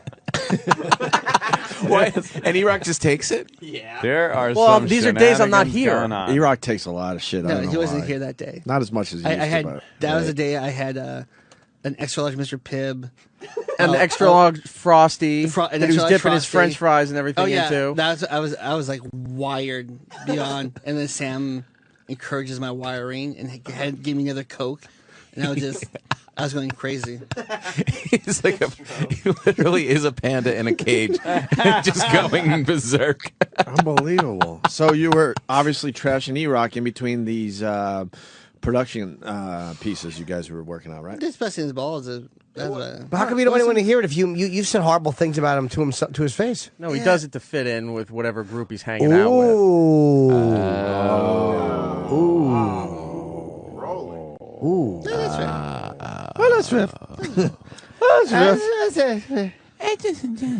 S5: What? And E-Rock just takes it?
S7: Yeah.
S4: There are
S9: Well,
S4: some
S9: these are days I'm not
S4: shenanigans
S9: here.
S4: going on.
S1: E-Rock takes a lot of shit. I
S7: No,
S1: don't know
S7: he wasn't
S1: why.
S7: here that day.
S1: Not as much as he
S7: I
S1: used
S7: had
S1: to. But,
S7: that was the day I had an extra large Mr. Pibb.
S9: And the extra large frosty
S7: an
S9: that he
S7: extra
S9: was
S7: large
S9: dipping his
S7: Frosty.
S9: French fries and everything
S7: Oh yeah,
S9: into.
S7: that's I was like wired beyond, and then Sam encourages my wiring and had gave me another Coke, and I was going crazy.
S8: He's like he literally is a panda in a cage, just going berserk.
S1: unbelievable. So you were obviously trashing E-Rock in between these production pieces you guys were working on, right?
S7: Just busting his balls. That's what.
S2: But how come you don't want anyone to hear it if you said horrible things about him to his face?
S9: No, he does it to fit in with whatever group he's hanging out with.
S2: Ooh.
S7: That's right.
S1: Well, that's fair.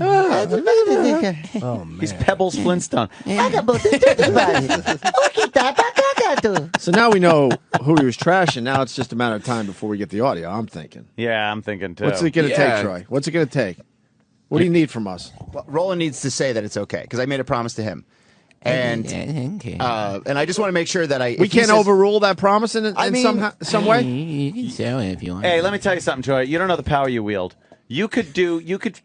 S2: Oh man.
S4: He's Pebbles Flintstone.
S1: So now we know who he was trashing. Now it's just a matter of time before we get the audio. I'm thinking.
S4: Yeah, I'm thinking too.
S1: What's it going to
S8: Yeah.
S1: take, Troy? What's it going to take? What do you need from us?
S6: Well, Roland needs to say that it's okay because I made a promise to him. And I just want to make sure that
S1: we can't overrule that promise in some way.
S10: You can sell it if you want.
S4: Hey, let me tell you something, Troy. You don't know the power you wield. You could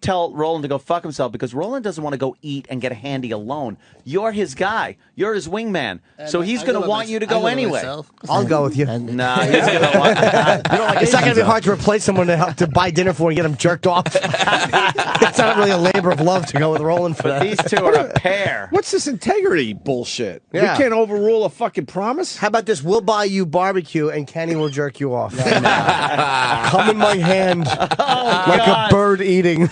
S4: tell Roland to go fuck himself because Roland doesn't want to go eat and get a handy alone. You're his guy. You're his wingman. So he's going to want you to go anyway.
S2: I'll go with you.
S4: Nah, he's going to want
S2: it's not going to be hard to replace someone to help to buy dinner for and get him jerked off. It's not really a labor of love to go with Roland for that.
S4: These two are a pair.
S1: What's this integrity bullshit?
S2: Yeah.
S1: We can't overrule a fucking promise?
S2: How about this? We'll buy you barbecue and Kenny will jerk you off. Come in my hand like a bird eating.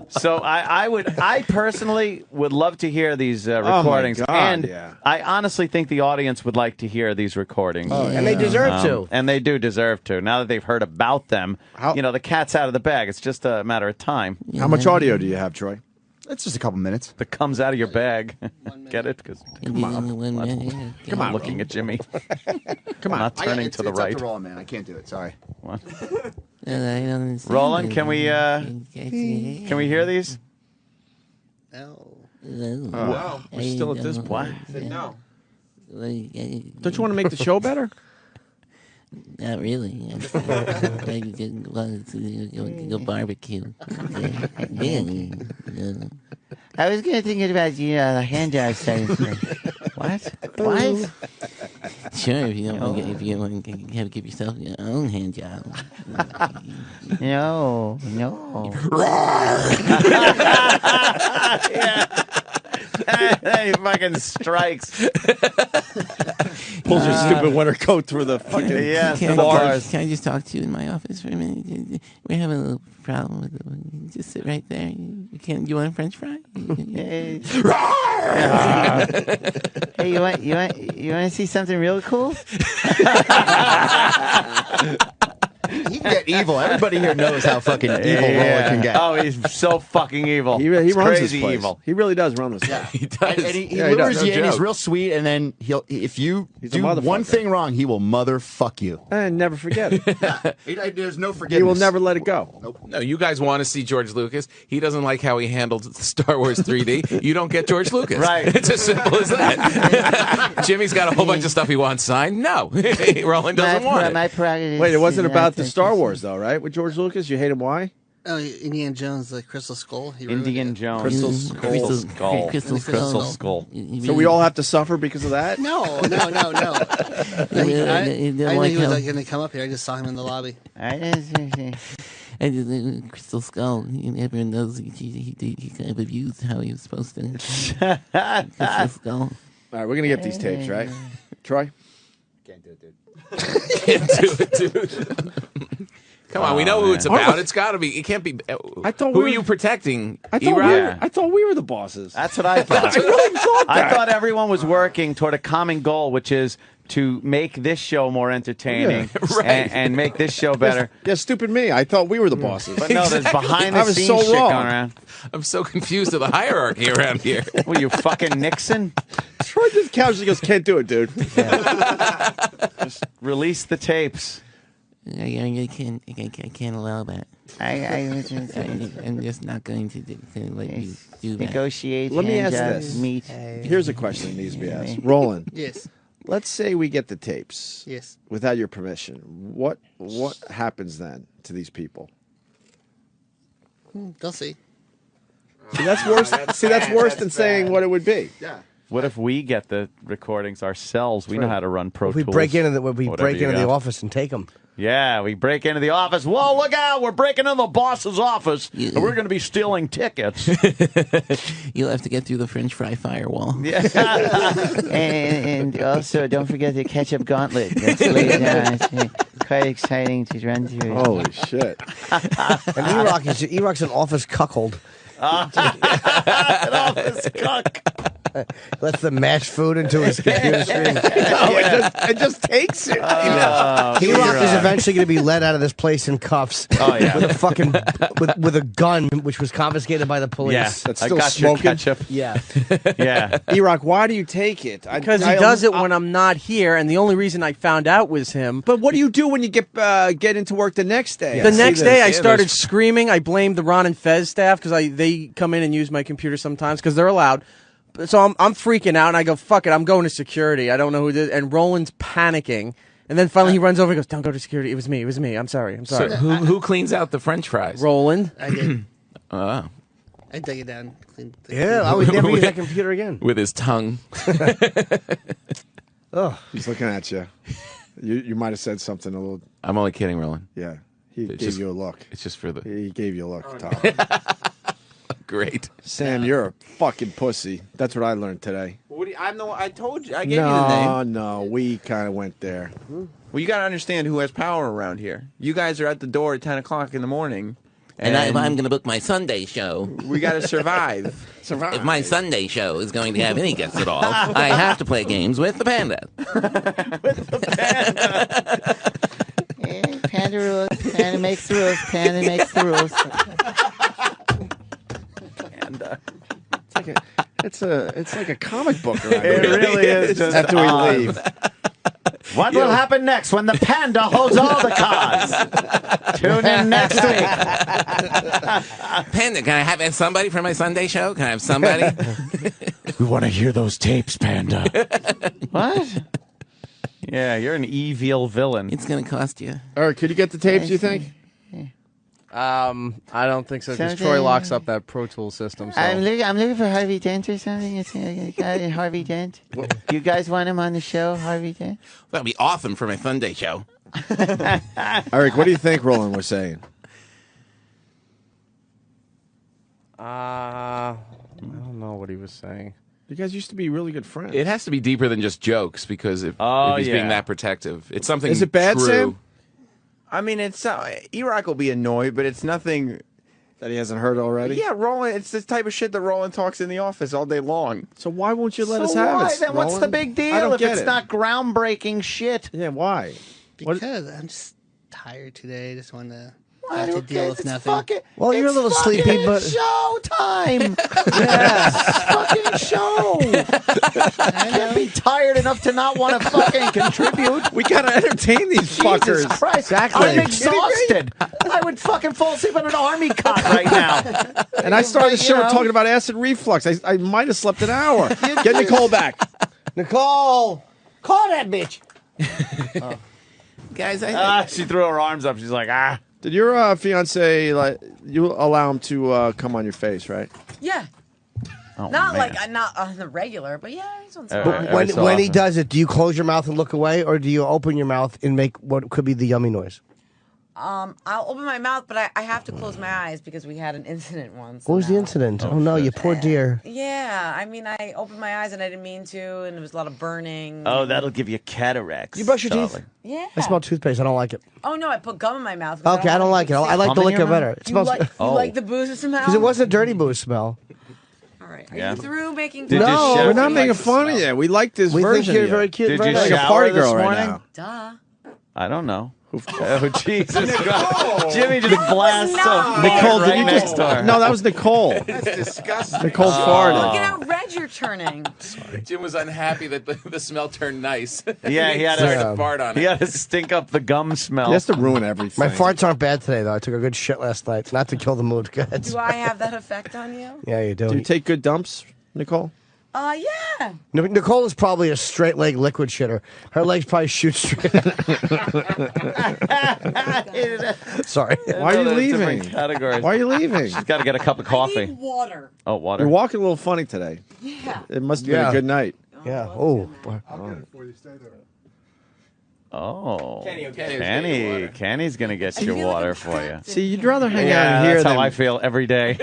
S4: So I personally would love to hear these recordings, and I honestly think the audience would like to hear these recordings,
S2: and they deserve to.
S4: And they do deserve to. Now that they've heard about them, the cat's out of the bag. It's just a matter of time.
S1: How much audio do you have, Troy?
S6: It's just a couple minutes.
S4: That comes out of your bag. Get it?
S10: Come on.
S4: Come on, looking at Jimmy.
S1: Come on.
S4: Not turning to the right.
S6: Up to Roland, man. I can't do it. Sorry.
S4: What?
S10: Roland,
S4: can we hear these?
S10: No.
S1: No. We're still at this point.
S5: No.
S1: Don't you want to make the show better?
S10: Not really. I just wanted to go barbecue. I was gonna think about the hand job starting. What? Sure, if you want to give yourself your own hand job. No.
S4: Yeah. He fucking strikes.
S1: Pulls your stupid winter coat through the fucking bars.
S10: Can I just talk to you in my office for a minute? We're having a little problem with it. Just sit right there. You want a French fry? Hey, you want to see something real cool?
S6: He can get evil. Everybody here knows how fucking evil Roland can get.
S4: Oh, he's so fucking evil.
S1: He runs
S4: crazy
S1: this place.
S4: Evil.
S1: He really does run this place.
S6: Yeah,
S8: He does.
S6: And he lures you in. He's real sweet, and then if you do one thing wrong, he will motherfuck you.
S1: And never forget it.
S6: There's no forgiveness.
S1: He will never let it go.
S6: Nope.
S8: No, you guys want to see George Lucas. He doesn't like how he handled Star Wars 3D. You don't get George Lucas.
S4: Right.
S8: It's as simple as that. Jimmy's got a whole bunch of stuff he wants signed. No. Roland doesn't want it.
S10: My prerogative.
S1: Wait, it wasn't about the Star Wars, though, right? With George Lucas? You hate him, why?
S7: Oh, Indiana Jones, the Crystal Skull.
S4: Indiana Jones.
S1: Crystal
S4: Skull.
S1: So we all have to suffer because of that?
S7: No. I knew he was going to come up here. I just saw him in the lobby.
S10: Crystal Skull. Everyone knows he kind of abused how he was supposed to. Crystal Skull.
S1: All right, we're going to get these tapes, right? Troy?
S6: Can't do it, dude.
S8: Can't do it, dude. Come on, we know who it's about. It's got to be. It can't be. Who are you protecting?
S1: I thought we were the bosses.
S4: That's what I thought.
S1: I really thought that.
S4: I thought everyone was working toward a common goal, which is to make this show more entertaining and make this show better.
S1: Yeah, stupid me. I thought we were the bosses.
S4: But no, there's behind-the-scenes shit going around.
S8: I'm so confused of the hierarchy around here.
S4: Were you fucking Nixon?
S1: Troy just casually goes, can't do it, dude.
S4: Just release the tapes.
S10: I can't allow that. I'm just not going to let you do that.
S5: Negotiate.
S1: Let me ask this.
S5: Meet.
S1: Here's a question that needs to be asked. Roland.
S7: Yes.
S1: Let's say we get the tapes.
S7: Yes.
S1: Without your permission. What happens then to these people?
S7: They'll see.
S1: See, that's worse. That's worse than saying what it would be.
S6: Yeah.
S4: What if we get the recordings ourselves? We know how to run Pro Tools.
S2: We break into the office and take them.
S4: Yeah, we break into the office. Whoa, look out! We're breaking into the boss's office, and we're going to be stealing tickets.
S10: You'll have to get through the French fry firewall.
S5: Yeah. and also, don't forget the ketchup gauntlet. That's later down. It's quite exciting to run through.
S1: Holy shit.
S2: And E-Rock's an office cuckold.
S4: An office cuck.
S2: lets them mash food into his computer screen.
S1: No, it just takes it.
S2: E-Rock is eventually going to be led out of this place in cuffs.
S4: Oh, yeah.
S2: With a fucking with a gun, which was confiscated by the police.
S4: Yeah,
S1: That's
S4: I
S1: still
S4: got your
S1: smoking.
S4: ketchup.
S2: Yeah.
S4: Yeah.
S1: E-Rock, why do you take it?
S9: Because he does it when I'm not here, and the only reason I found out was him.
S1: But what do you do when you get into work the next day?
S9: The next day, I started screaming. I blamed the Ron and Fez staff because they come in and use my computer sometimes because they're allowed. So I'm freaking out, and I go, fuck it, I'm going to security. I don't know who did. And Roland's panicking. And then finally he runs over and goes, don't go to security. It was me. I'm sorry.
S8: So who cleans out the French fries?
S9: Roland.
S7: I did.
S8: Oh.
S7: I dug it down.
S2: Yeah, I would never use that computer again.
S8: With his tongue.
S2: Oh,
S1: He's looking at you. You might have said something a little.
S8: I'm only kidding, Roland.
S1: Yeah, he
S8: It's
S1: gave
S8: just-
S1: you a look.
S8: It's just for the
S1: He gave you a look, Tom.
S8: great.
S1: Sam, you're a fucking pussy. That's what I learned today.
S5: I told you. I gave you the name.
S1: No, we kind of went there.
S5: Well, you got to understand who has power around here. You guys are at the door at 10 o'clock in the morning.
S10: And I'm going to book my Sunday show.
S5: We got to survive.
S10: If my Sunday show is going to have any guests at all, I have to play games with the Panda. Panda rules. Panda makes the rules. Panda makes the rules.
S1: It's like a comic book around here.
S4: It really is just
S1: After we
S4: odd.
S1: leave.
S4: What will happen next when the Panda holds all the cards? Tune in next week.
S10: Panda, can I have somebody for my Sunday show? Can I have somebody?
S4: We want to hear those tapes, Panda.
S10: What?
S4: Yeah, you're an evil villain.
S10: It's going to cost you.
S1: All right, could you get the tapes, you think?
S9: I don't think so, because
S10: Something-
S9: Troy locks up that Pro Tool system. So.
S10: I'm looking for Harvey Dent or something. Harvey Dent. Do you guys want him on the show, Harvey Dent? That'd be awesome for my Sunday show.
S1: Eric, what do you think Roland was saying?
S9: I don't know what he was saying.
S1: You guys used to be really good friends.
S8: It has to be deeper than just jokes because if he's being that protective, it's something.
S1: Is it bad,
S8: true.
S1: Sam?
S5: I mean, it's E-Rock will be annoyed, but it's nothing
S1: that he hasn't heard already.
S5: Yeah, Roland. It's the type of shit that Roland talks in the office all day long.
S1: So why won't you let
S4: So
S1: us have
S4: why?
S1: it?
S4: Then what's the
S1: Roland?
S4: big
S1: I
S4: deal
S1: don't
S4: if
S1: get
S4: it's
S1: it.
S4: not groundbreaking shit?
S1: Yeah, why?
S7: Because I'm just tired today. I just want to
S4: Why
S7: have to
S4: do
S7: deal
S4: kids?
S7: with
S4: It's
S7: nothing.
S4: fucking-
S2: Well, you're a
S4: it's
S2: little
S4: fucking
S2: sleepy, but
S4: showtime. Yes, fucking show. I can't be tired enough to not want to fucking contribute.
S1: We gotta entertain these
S4: Jesus
S1: fuckers.
S4: Christ.
S2: Exactly.
S4: I'm exhausted. I would fucking fall asleep on an army cot right now.
S1: And I started the
S4: You
S1: show
S4: know.
S1: talking about acid reflux. I might have slept an hour. Get Nicole back.
S2: Nicole, call that bitch.
S10: Guys, I
S4: She threw her arms up. She's like, ah.
S1: Did your fiance you allow him to come on your face, right?
S3: Yeah.
S4: Oh,
S3: Not
S4: man.
S3: like not on the regular, but yeah, he's on
S4: Uh,
S3: some.
S4: Every
S2: When
S4: so
S2: when he
S4: often.
S2: does it, do you close your mouth and look away, or do you open your mouth and make what could be the yummy noise?
S3: I'll open my mouth, but I have to close my eyes because we had an incident once.
S2: What was the
S3: and,
S2: incident? Oh no, you poor dear.
S3: Yeah, I mean, I opened my eyes and I didn't mean to, and there was a lot of burning.
S4: Oh, that'll give you cataracts.
S2: You brush your teeth?
S4: darling.
S3: Yeah.
S2: I smell toothpaste. I don't like it.
S3: Oh no, I put gum in my mouth. 'cause
S2: Okay, I don't like it. I like the
S4: Cum in your
S2: liquor
S4: mouth?
S2: better. It
S3: You
S2: smells
S3: like, you
S4: Oh.
S3: like the booze smell?
S2: because it wasn't a dirty booze smell.
S3: All right. Are
S4: Yeah.
S3: you through making?
S4: Did
S3: fun?
S4: you
S1: No,
S4: shower?
S1: we're not
S4: He
S1: making
S4: likes the
S1: fun of
S4: smell.
S1: you. We like this
S2: We
S1: version
S2: think you're
S1: of you.
S2: very cute.
S4: Did
S2: very
S4: you
S2: nice.
S1: like a
S4: shower
S1: party
S4: this
S1: girl right
S4: morning?
S1: now.
S3: Duh.
S4: I don't know. Oh, Jesus Christ. Jimmy just blasts
S3: not
S4: up.
S1: Nicole,
S4: right
S1: did you
S4: next
S1: just?
S4: door.
S1: No, that was Nicole.
S5: That's disgusting.
S1: Nicole
S3: Look
S1: farted.
S3: at how red you're turning.
S8: Jim was unhappy that the smell turned nice.
S4: Yeah, he had
S8: started
S4: a-
S8: to fart on
S4: He
S8: it.
S4: had to stink up the gum smell.
S1: He has to ruin everything.
S2: My farts aren't bad today though. I took a good shit last night. Not to kill the mood. Go ahead.
S3: Do I have that effect on you?
S2: Yeah, you do.
S1: Do you take good dumps, Nicole?
S3: Yeah.
S2: Nicole is probably a straight leg liquid shitter. Her legs probably shoot straight. Sorry.
S1: Why are you leaving?
S4: Categories.
S1: Why are you leaving?
S4: She's got to get a cup of
S3: I
S4: coffee.
S3: need water.
S4: Oh, water.
S1: You're walking a little funny today.
S3: Yeah.
S1: It must have been
S2: Yeah.
S1: a good night.
S2: Yeah. Oh.
S4: Oh,
S8: Kenny.
S4: Kenny's gonna get your
S3: feel
S4: water
S3: like
S4: for you.
S1: See, you'd rather hang
S4: Yeah,
S1: out here
S4: that's
S1: than
S4: how I feel every day.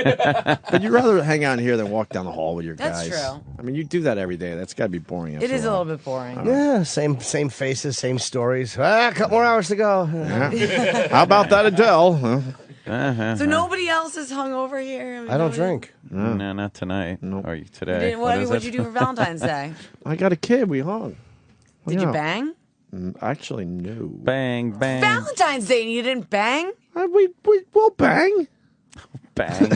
S1: but you'd rather hang out here than walk down the hall with your
S3: That's
S1: guys.
S3: true.
S1: I mean, you do that every day. That's got to be boring.
S3: It is a little bit boring.
S2: Yeah. Same faces, same stories. A couple more hours to go.
S1: Yeah. How about that Adele? Huh?
S3: So nobody else is hungover here?
S2: I don't drink.
S4: No, not tonight. Or today.
S3: What'd you do for Valentine's Day?
S1: I got a kid. We hung.
S3: Did you bang?
S1: Actually, no.
S4: Bang, bang.
S3: Valentine's Day and you didn't bang?
S1: We'll bang.
S4: Bang.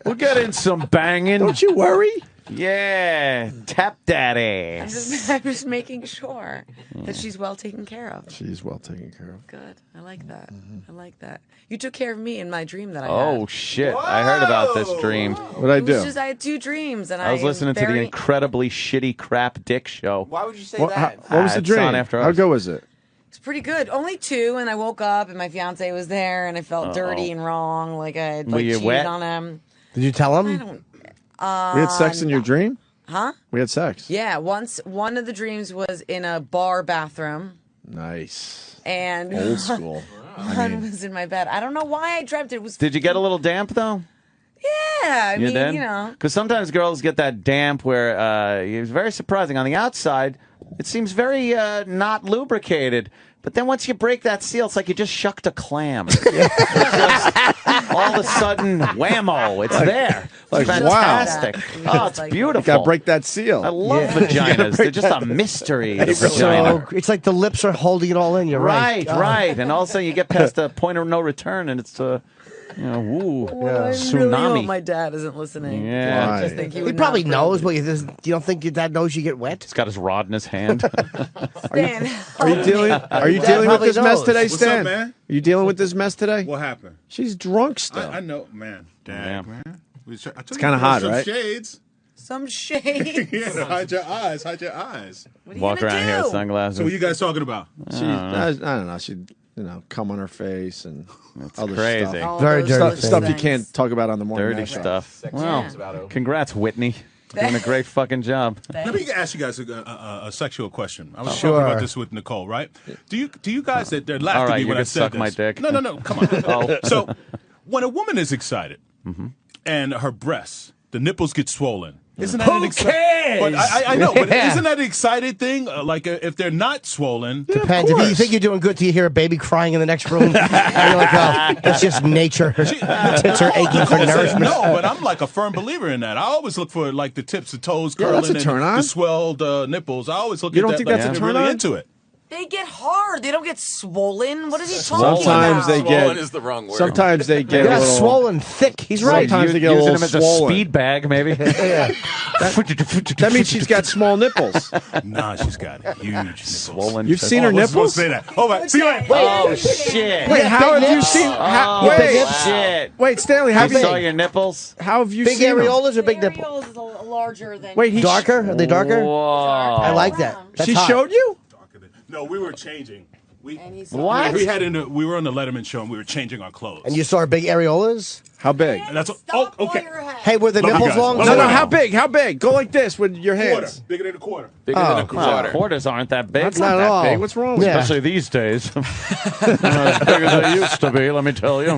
S4: We'll get in some banging.
S1: Don't you worry.
S4: Yeah, tap that
S3: I'm
S4: ass.
S3: just making sure that she's well taken care of.
S1: She's well taken care of.
S3: Good. I like that. I like that. You took care of me in my dream that I
S4: Oh
S3: had.
S4: shit! I heard about this dream.
S1: What'd I do?
S3: I had 2 dreams, and
S4: I was listening to the incredibly shitty crap dick show.
S5: Why would you say
S1: What,
S5: that?
S1: what was the
S4: It's
S1: dream?
S4: on after
S1: How
S4: us.
S1: good was it?
S3: It's pretty good. Only 2, and I woke up, and my fiance was there, and I felt dirty and wrong, like I had
S4: Were you
S3: cheated
S4: wet?
S3: on him.
S2: Did you tell
S3: I
S2: him?
S3: don't.
S1: We had sex in your dream?
S3: Huh?
S1: We had sex.
S3: Yeah. Once one of the dreams was in a bar bathroom,
S1: Nice.
S3: and
S1: Old school.
S3: one was in my bed. I don't know why I dreamt it. It was.
S4: Did you get a little damp though?
S3: Yeah. I
S4: You
S3: mean,
S4: did?
S3: you know.
S4: Because sometimes girls get that damp where it's very surprising. On the outside, it seems very not lubricated. But then once you break that seal, it's like you just shucked a clam. It's just, all of a sudden, whammo, it's there. It's
S1: like, wow.
S4: fantastic.
S3: Wow.
S4: Oh, it's
S3: Like-
S4: beautiful.
S1: Got to break that seal.
S4: I love vaginas. They're just a mystery. The
S2: So
S4: vagina.
S2: it's like the lips are holding it all in. You're right.
S4: Right. And all of a sudden you get past the point of no return, and it's woo,
S3: I really
S4: tsunami.
S3: hope my dad isn't listening.
S4: Yeah.
S3: I just think he would
S2: He probably
S3: not
S2: knows, but you don't think your dad knows you get wet?
S4: He's got his rod in his hand.
S3: Stan,
S1: Are you dealing? Are you
S2: Dad
S1: dealing with
S2: probably
S1: this mess
S2: knows.
S1: today,
S11: What's
S1: Stan?
S11: up, man?
S1: Are you dealing with this mess today?
S11: What happened?
S1: She's drunk still.
S11: I know, man. Dang,
S4: Yeah.
S11: man. It's
S1: kinda hot,
S11: some
S1: right?
S11: Shades.
S3: some shade.
S11: Yeah, hide your eyes. Hide your eyes.
S3: What are you
S4: Walk
S3: gonna
S4: around here with
S3: do?
S4: sunglasses.
S11: So what you guys talking about?
S1: She, I don't know. She, come on her face and other
S4: crazy.
S1: stuff.
S3: All
S2: Very
S3: those
S2: dirty
S3: little
S1: Stuff you
S3: things.
S1: can't talk about on the morning.
S4: Dirty
S1: Show.
S4: stuff. Well,
S3: Yeah.
S4: congrats, Whitney. Doing a great fucking job.
S11: Let me ask you guys a sexual question. I was
S2: Sure.
S11: talking about this with Nicole, right? Do you guys that they're laughing
S4: All
S11: at
S4: right,
S11: me
S4: you
S11: when
S4: can
S11: I said
S4: suck
S11: this?
S4: my dick.
S11: No, come on.
S4: Oh.
S11: So when a woman is excited and her breasts, the nipples get swollen. Isn't that an exciting? But I know, but
S2: Yeah.
S11: isn't that an excited thing? Like if they're not swollen,
S2: Depends. If you think you're doing good till you hear a baby crying in the next room, and you're like, oh, that's just nature. Her tits are aching for
S11: Nicole says
S2: nourishment.
S11: no, but I'm like a firm believer in that. I always look for like the tips, the toes
S1: Yeah,
S11: curling,
S1: that's a
S11: and
S1: turn on.
S11: the swelled nipples. I always look
S1: You
S11: at
S1: don't
S11: that.
S1: think
S11: like,
S1: that's a
S11: I'm
S1: turn
S11: really
S1: on?
S11: into it.
S3: They get hard. They don't get swollen. What is he talking
S1: Sometimes
S3: about?
S1: they
S8: Swollen
S1: get.
S8: is the wrong word.
S1: Sometimes they get
S2: Yeah,
S1: a little
S2: swollen, thick. He's right.
S1: Sometimes they get a
S4: Using
S1: little
S4: them as a
S1: swollen.
S4: speed bag, maybe.
S1: That means she's got small nipples.
S11: Nah, she's got huge nipples.
S4: Swollen.
S1: You've seen her
S11: I wasn't supposed
S1: nipples?
S11: to say that. Oh, wait. See you later.
S4: Oh shit!
S1: Wait, how have you seen?
S4: Oh
S1: Wait,
S4: shit!
S1: wait, Stanley,
S4: You
S1: have
S4: saw
S1: you?
S4: your nipples?
S1: How have you
S2: Big
S1: seen them?
S2: areolas or big nipple?
S3: Areolas is larger than.
S1: Wait, he
S2: Darker? Are they darker?
S4: Whoa!
S2: I like that. That's
S1: She
S2: hot.
S1: showed you?
S11: No, we were changing. We
S4: What?
S11: we were on the Letterman show and we were changing our clothes.
S2: And you saw her big areolas?
S1: How big?
S11: And that's what,
S3: Stop
S11: oh, okay.
S3: while you're ahead.
S2: Hey, were the
S11: Love you
S2: nipples
S11: guys.
S2: long?
S11: Love
S1: No,
S11: you
S1: no,
S11: guys.
S1: how big? How big? Go like this with your
S11: Quarter.
S1: hands.
S11: Bigger than a quarter.
S8: Bigger than a
S4: Well,
S8: quarter.
S4: quarters aren't that big.
S1: That's
S2: Not
S1: not
S2: at all.
S1: that big. What's wrong with
S2: Yeah.
S4: Especially these days. Not as big as they used to be, let me tell you.
S8: I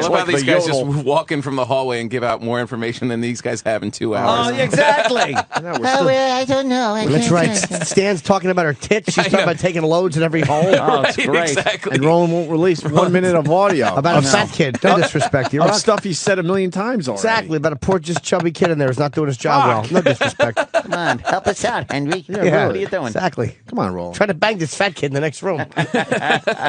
S8: love how these guys just walk in from the hallway and give out more information than these guys have in 2 hours.
S4: Oh, yeah, exactly.
S1: No, we're
S10: Oh,
S1: still-
S10: well, I don't know.
S2: That's right. Stan's talking about her tits. She's talking about taking loads in every hole.
S4: Oh, it's great.
S8: Exactly.
S1: and Roland won't release 1 minute of audio.
S2: About a fat kid. No disrespect. You're
S1: of
S2: right.
S1: stuff he said a million times already.
S2: Exactly. About a poor, just chubby kid in there who's not doing his job well. No disrespect.
S10: Come on, help us out, Henry.
S2: Yeah,
S10: What are you doing?
S2: Exactly.
S1: Come on, Roland.
S2: Trying to bang this fat kid in the next room.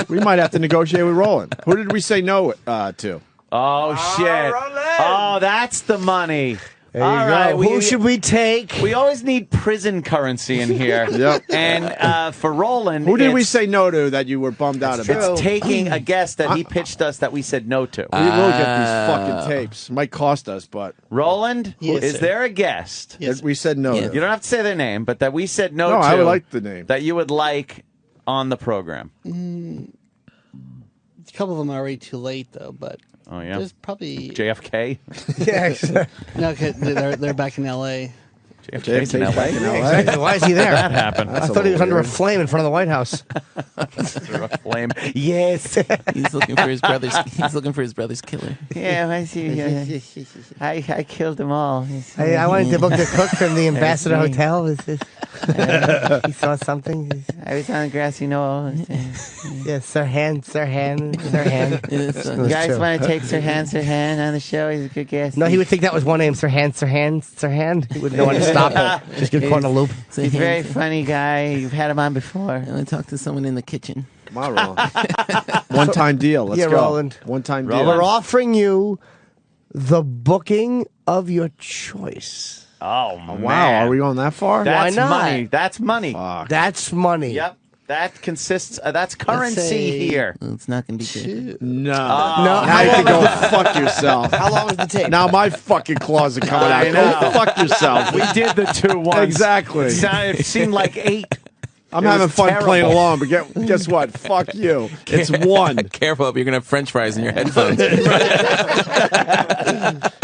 S1: We might have to negotiate with Roland. Who did we say no to?
S4: Oh, shit. Oh, that's the money.
S2: There you
S4: All
S2: go.
S4: right,
S2: Who should we take?
S4: We always need prison currency in here.
S1: Yep.
S4: And for Roland,
S1: Who did we
S4: it's-
S1: say no to that you were bummed out about?
S4: It's taking a guest that he pitched us that we said no to.
S1: We will get these fucking tapes. Might cost us, but
S4: Roland,
S7: Yes,
S4: is
S7: sir.
S4: there a guest?
S7: Yes,
S1: that we said no
S7: Yeah.
S1: to.
S4: You don't have to say their name, but that we said no,
S1: No,
S4: to.
S1: I would like the name.
S4: That you would like on the program.
S7: A couple of them are already too late though, but
S4: Oh, yeah?
S7: there's probably
S4: JFK?
S2: Yeah.
S7: no. 'Cause they're back in L.A.
S4: JFK's in LA?
S1: back in LA.
S2: Why is he there?
S4: That happened.
S2: I thought he was under a flame in front of the White House.
S4: Through a flame. Yes.
S10: He's looking for his brother's. He's looking for his brother's killer. Yeah, I see. I killed them all.
S2: Hey, I wanted to book the cook from the Ambassador Hotel. He saw something.
S10: I was on a grassy knoll.
S2: Yeah, Sirhan.
S10: You guys want to take Sirhan on the show? He's a good guest.
S2: No, he would think that was one name, Sirhan. He wouldn't know when to stop it. Just get caught in a loop.
S10: He's a very funny guy. You've had him on before. I want to talk to someone in the kitchen.
S1: Come on, Roland. One-time deal. Let's go.
S2: Roland.
S1: One-time deal.
S2: We're offering you the booking of your choice.
S4: Oh, man.
S1: Wow, are we going that far?
S4: That's
S2: Why not?
S4: money. That's money.
S2: That's money.
S4: Yep. That consists. That's currency here.
S10: It's not going to be good.
S1: No.
S2: No.
S1: Now you can go fuck yourself.
S2: How long is the tape?
S1: Now my fucking claws are coming out.
S4: I know.
S1: Go fuck yourself.
S4: We did the 2 once.
S1: Exactly.
S4: It seemed like 8.
S1: I'm
S4: It
S1: having
S4: was
S1: fun
S4: terrible.
S1: playing along, but guess what? Fuck you. It's 1.
S8: Careful, you're going to have French fries in your headphones.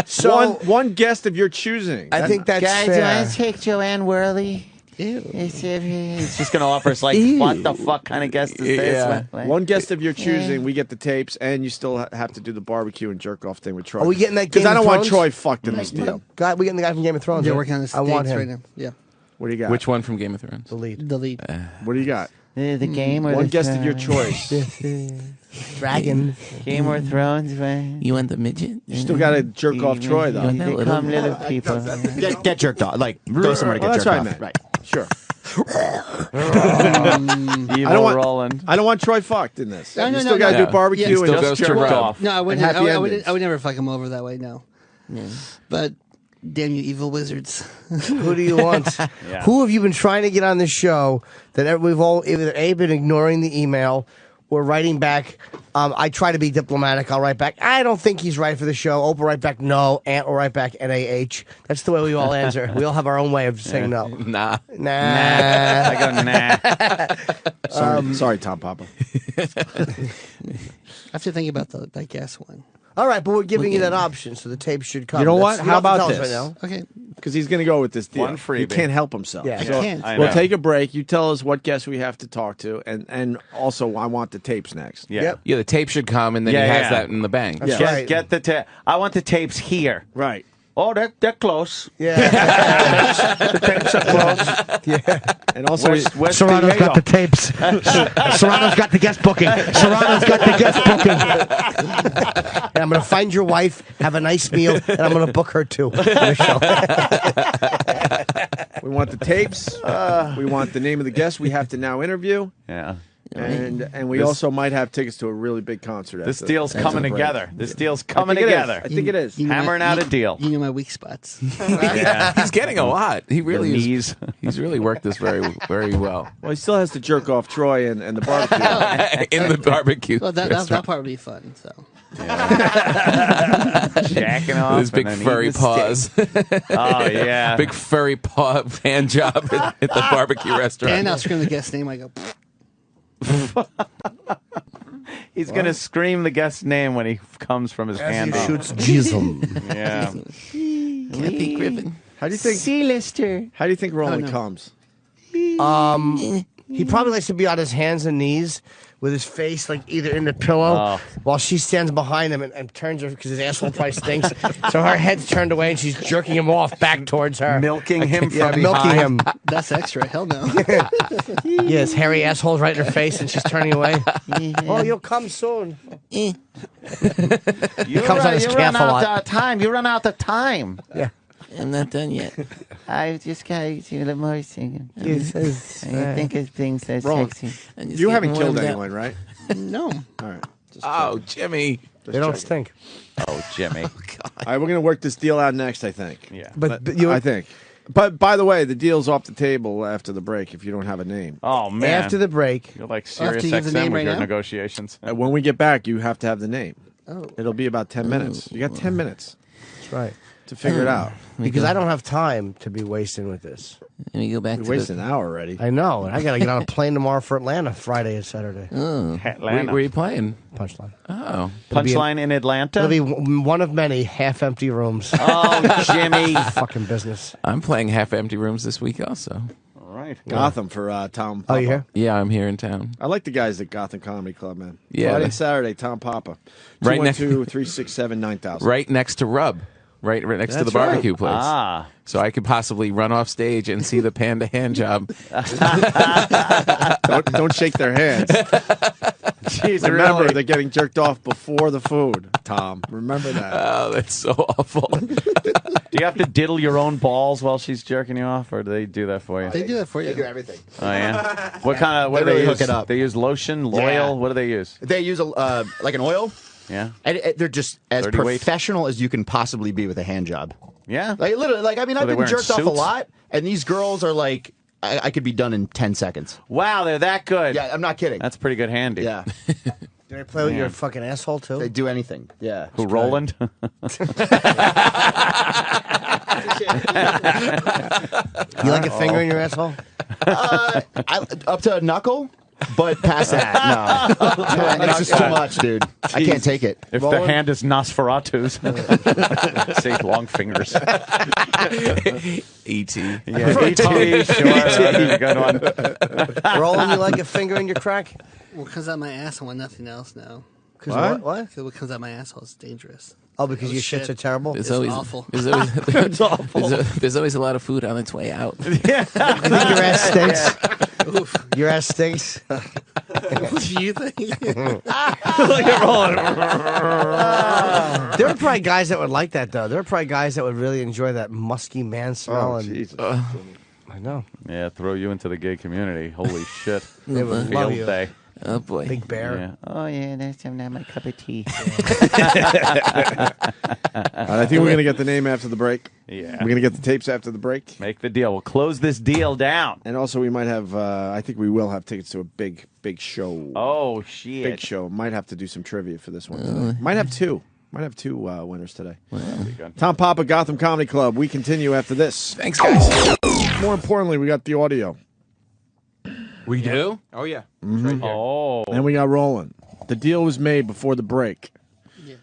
S2: So
S1: one guest of your choosing.
S2: I think that's
S10: Guys, do you
S2: fair.
S10: want to take Joanne Worley?
S4: He's just going to offer us like, what the fuck kind of guest is this?
S8: Yeah.
S10: What?
S1: One guest of your choosing, we get the tapes, and you still have to do the barbecue and jerk off thing with Troy.
S2: Are we getting that
S1: Because
S2: Game
S1: I
S2: of
S1: don't want
S2: Thrones?
S1: Troy fucked in this deal.
S2: God, we getting the guy from Game of Thrones.
S7: They're
S2: right?
S7: working on this
S2: I want him.
S7: right now. Yeah,
S1: What do you got?
S8: Which one from Game of Thrones?
S2: The lead.
S7: the lead.
S1: What do you got?
S10: The game or
S1: One
S10: the
S1: guest of your
S10: Thrones?
S1: choice.
S2: Dragon.
S10: Game or Thrones, right? You want the midget?
S1: You still got to jerk off Troy, though.
S10: You become little people.
S6: Get jerked off. Like, go somewhere to get
S1: Well, that's
S6: jerked
S1: what I
S6: off.
S1: meant. Right. Sure.
S4: Evil
S1: I don't want-
S4: Roland.
S1: I don't want Troy fucked in this.
S7: No,
S1: you
S7: no,
S1: still
S7: no,
S1: got to
S8: no.
S1: do barbecue
S7: Yeah,
S1: and
S8: still
S1: just
S8: goes to
S1: jerk
S8: Rob.
S1: off.
S7: No, I wouldn't.
S1: happy endings.
S7: I would never fuck him over that way. No. But damn you, evil wizards.
S2: Who do you want? Who have you been trying to get on this show that we've all either A, been ignoring the email or writing back? I try to be diplomatic. I'll write back, I don't think he's right for the show. Oprah write back, no. Ant will write back, NAH. That's the way we all answer. We all have our own way of saying no.
S8: Nah.
S2: Nah.
S4: I go, nah.
S1: Sorry, Tom Papa.
S7: I have to think about that gas one.
S2: All right, but we're giving you that option, so the tape should come.
S1: You know what?
S2: You
S1: How
S2: don't have to
S1: about
S2: tell us
S1: this?
S2: right now.
S7: Okay.
S1: Because he's going to go with this deal.
S4: One freebie.
S1: He can't help himself.
S2: Yeah.
S1: So
S7: can't.
S4: I
S1: we'll
S4: know.
S1: take a break. You tell us what guests we have to talk to, and also I want the tapes next.
S4: Yeah.
S2: Yep.
S8: Yeah, the tape should come, and then
S4: Yeah,
S8: he has
S4: yeah.
S8: that in the bank.
S2: That's
S1: Yeah.
S2: right.
S4: Get the tape. I want the tapes here.
S1: Right.
S4: Oh, they're close.
S2: Yeah.
S4: The tapes are close.
S1: And also,
S4: Where's
S2: Serrano's
S4: Diego?
S2: got the tapes. Serrano's got the guest booking. Serrano's got the guest booking. And I'm going to find your wife, have a nice meal, and I'm going to book her too. For the show.
S1: we want the tapes. We want the name of the guest we have to now interview.
S4: Yeah.
S1: And we also might have tickets to a really big concert.
S4: This
S1: after-
S4: deal's
S1: after
S4: coming
S1: the break.
S4: together. This deal's
S1: I
S4: coming
S1: think it is.
S4: together.
S1: I think it is.
S7: You know
S4: Hammering
S7: my-
S4: out a deal.
S7: You know my weak spots.
S4: Yeah.
S8: He's getting a lot. He really
S4: Your
S8: is.
S4: knees.
S8: He's really worked this very, very well.
S1: Well, he still has to jerk off Troy and the barbecue.
S8: In the barbecue.
S7: Well, that
S8: restaurant.
S7: part would be fun. So
S4: Jacking off.
S8: His big
S4: and then
S8: furry
S4: eating the steak.
S8: paws.
S4: Oh, yeah.
S8: Big furry paw hand job at the barbecue restaurant.
S7: and I'll scream the guest name. I go.
S4: He's going to scream the guest's name when he comes from his hand.
S2: Shoots Jism.
S4: Yeah.
S10: Kathy Griffin.
S1: How do you think?
S10: C-lister.
S1: How do you think Roland comes?
S2: He probably likes to be on his hands and knees with his face like either in the pillow while she stands behind him and turns her because his asshole probably stinks. So her head's turned away and she's jerking him off back towards her.
S4: Milking him from
S2: Yeah, milking
S4: behind.
S2: him.
S7: That's extra. Hell no.
S2: Yeah, his hairy asshole's right in her face and she's turning away. Oh, you'll come soon.
S10: Eh.
S4: You
S2: comes on his calf
S10: run
S2: a
S10: out
S2: lot.
S10: of time. You run out of time.
S2: Yeah.
S10: I'm not done yet. I just got to do a little more singing. I think of things that's
S1: Roland,
S10: sexy. I'm just
S1: You
S10: getting
S1: haven't killed
S10: warmed up.
S1: anyone, right?
S7: No.
S1: All right.
S8: Oh, Jimmy.
S2: They don't stink.
S4: Oh, Jimmy.
S1: All right, we're going to work this deal out next, I think.
S4: Yeah.
S2: But you,
S1: I think. But by the way, the deal's off the table after the break if you don't have a name.
S4: Oh, man.
S2: after the break,
S4: You're like
S7: I'll have to
S4: Sirius
S7: give the name
S4: XM with
S7: right
S4: your
S7: now?
S4: negotiations.
S1: When we get back, you have to have the name.
S7: Oh.
S1: It'll be about 10 minutes. You got 10 minutes
S2: that's right.
S1: to figure it out.
S2: Because I don't have time to be wasting with this.
S10: Let me go back
S1: We
S10: to
S1: wasted an hour already.
S2: I know. And I got to get on a plane tomorrow for Atlanta Friday and Saturday.
S4: Atlanta.
S8: Where are you playing?
S2: Punchline.
S8: Oh.
S4: Punchline in Atlanta?
S2: It'll be one of many half-empty rooms.
S4: Oh, Jimmy.
S2: Fucking business.
S8: I'm playing half-empty rooms this week also.
S4: All right.
S1: Gotham for Tom Papa.
S2: Oh, you here?
S8: Yeah, I'm here in town.
S1: I like the guys at Gotham Comedy Club, man.
S8: Yeah.
S1: Friday and Saturday, Tom Papa.
S8: Right next-
S1: 212-367-9000.
S8: Right next to Rub. right next to
S1: That's
S8: the
S1: right.
S8: barbecue place.
S4: Ah.
S8: So I could possibly run off stage and see the Panda hand job.
S1: Don't shake their hands.
S4: Jeez,
S1: Remember,
S4: really?
S1: they're getting jerked off before the food, Tom. Remember that.
S8: Oh, that's so awful.
S4: Do you have to diddle your own balls while she's jerking you off, or do they do that for you?
S7: They do that for you.
S6: They do everything.
S4: Oh yeah. What kind of? What
S6: They
S4: do they
S6: really
S4: use?
S6: hook it up.
S4: They use lotion, loyal.
S6: Yeah.
S4: What do they use?
S6: They use like an oil.
S4: Yeah.
S6: And they're just as
S4: 30 weight?
S6: professional as you can possibly be with a hand job.
S4: Yeah.
S6: Like literally, like I mean,
S4: So
S6: I've
S4: they
S6: been
S4: wearing
S6: jerked off a
S4: suits?
S6: lot, and these girls are like, I could be done in 10 seconds.
S4: Wow, they're that good.
S6: Yeah, I'm not kidding.
S4: That's pretty good handy.
S6: Yeah,
S2: Did I play with your
S4: Man.
S2: fucking asshole too?
S6: they do anything. Yeah.
S4: Who, Roland?
S2: You like a finger in your asshole?
S6: Up to a knuckle, but past that, no. That's just too much, dude. I can't take it.
S4: If the hand is Nosferatu's. Say long fingers.
S8: E.T.
S4: Yeah, E.T. Sure, that's a good one.
S2: Roland, you like a finger in your crack?
S7: What comes out my asshole and nothing else now?
S2: What? What?
S7: Because what comes out my asshole is dangerous.
S2: Oh, because your shits are terrible?
S8: It's
S7: awful.
S8: There's always,
S2: It's awful.
S8: there's always a lot of food on its way out.
S2: You think your ass stinks? Your ass stinks?
S7: What do you think?
S2: Look at Roland. There are probably guys that would like that, though. There are probably guys that would really enjoy that musky man smell.
S1: Oh,
S2: and,
S1: Jesus.
S2: I know.
S4: Yeah, throw you into the gay community. Holy shit.
S2: They would
S4: Field
S2: love you.
S4: day.
S8: Oh, boy.
S2: Big bear.
S4: Yeah.
S10: Oh, yeah, that's not my cup of tea.
S1: All right, I think we're going to get the name after the break.
S4: Yeah.
S1: We're going to get the tapes after the break.
S4: Make the deal. We'll close this deal down.
S1: And also, we might have, I think we will have tickets to a big show.
S4: Oh, shit.
S1: Big show. Might have to do some trivia for this one today. Might have two. Might have two winners today. Tom Papa, Gotham Comedy Club. We continue after this.
S8: Thanks, guys.
S1: More importantly, we got the audio.
S8: We do? Oh, yeah.
S4: Oh.
S1: And we got Roland. The deal was made before the break. Yeah.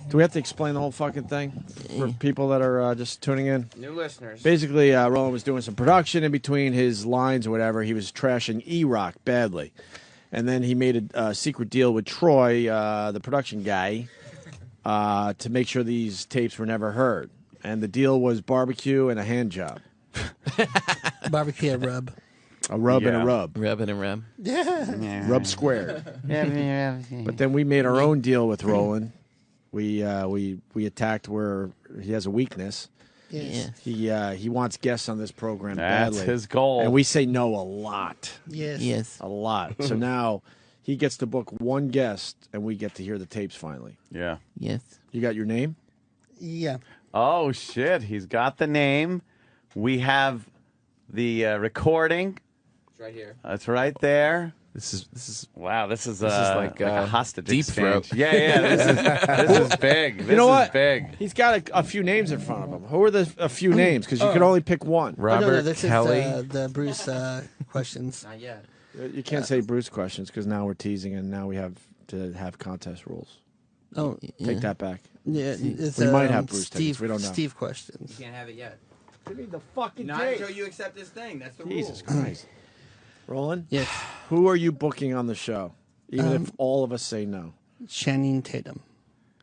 S1: Do we have to explain the whole fucking thing for people that are just tuning in?
S8: New listeners.
S1: Basically, Roland was doing some production in between his lines or whatever. He was trashing E-Rock badly. And then he made a secret deal with Troy, the production guy, to make sure these tapes were never heard. And the deal was barbecue and a hand job.
S7: Barbecue and rub.
S1: A rub and a rub.
S8: Rub and a rub.
S7: Yeah.
S1: Rub squared. But then we made our own deal with Roland. We attacked where he has a weakness.
S7: Yes.
S1: He wants guests on this program
S4: That's
S1: badly.
S4: his goal.
S1: And we say no a lot.
S7: Yes.
S10: Yes.
S1: A lot. So now he gets to book one guest and we get to hear the tapes finally.
S4: Yeah.
S10: Yes.
S1: You got your name?
S7: Yeah.
S4: Oh, shit. He's got the name. We have the recording.
S8: It's right here.
S4: It's right there.
S8: This is
S4: Wow, this is
S8: like,
S4: a hostage
S8: deep
S4: exchange.
S8: throat.
S4: Yeah, this is big. This
S1: You know
S4: is
S1: what?
S4: big.
S1: He's got a few names in front of him. Who are the a few names? Because you could only pick one.
S8: Robert
S7: no, this
S8: Kelly.
S7: is the Bruce questions.
S8: Not yet.
S1: You can't say Bruce questions because now we're teasing and now we have to have contest rules.
S7: Oh,
S1: Take that back.
S7: yeah. It's,
S1: We might have Bruce
S7: Steve,
S1: tickets, we don't know.
S7: Steve questions.
S8: Can't have it yet.
S1: Give me the fucking
S8: Not until you accept this thing. That's the
S1: Jesus Christ. Roland?
S7: Yes.
S1: Who are you booking on the show? Even if all of us say no.
S7: Channing Tatum.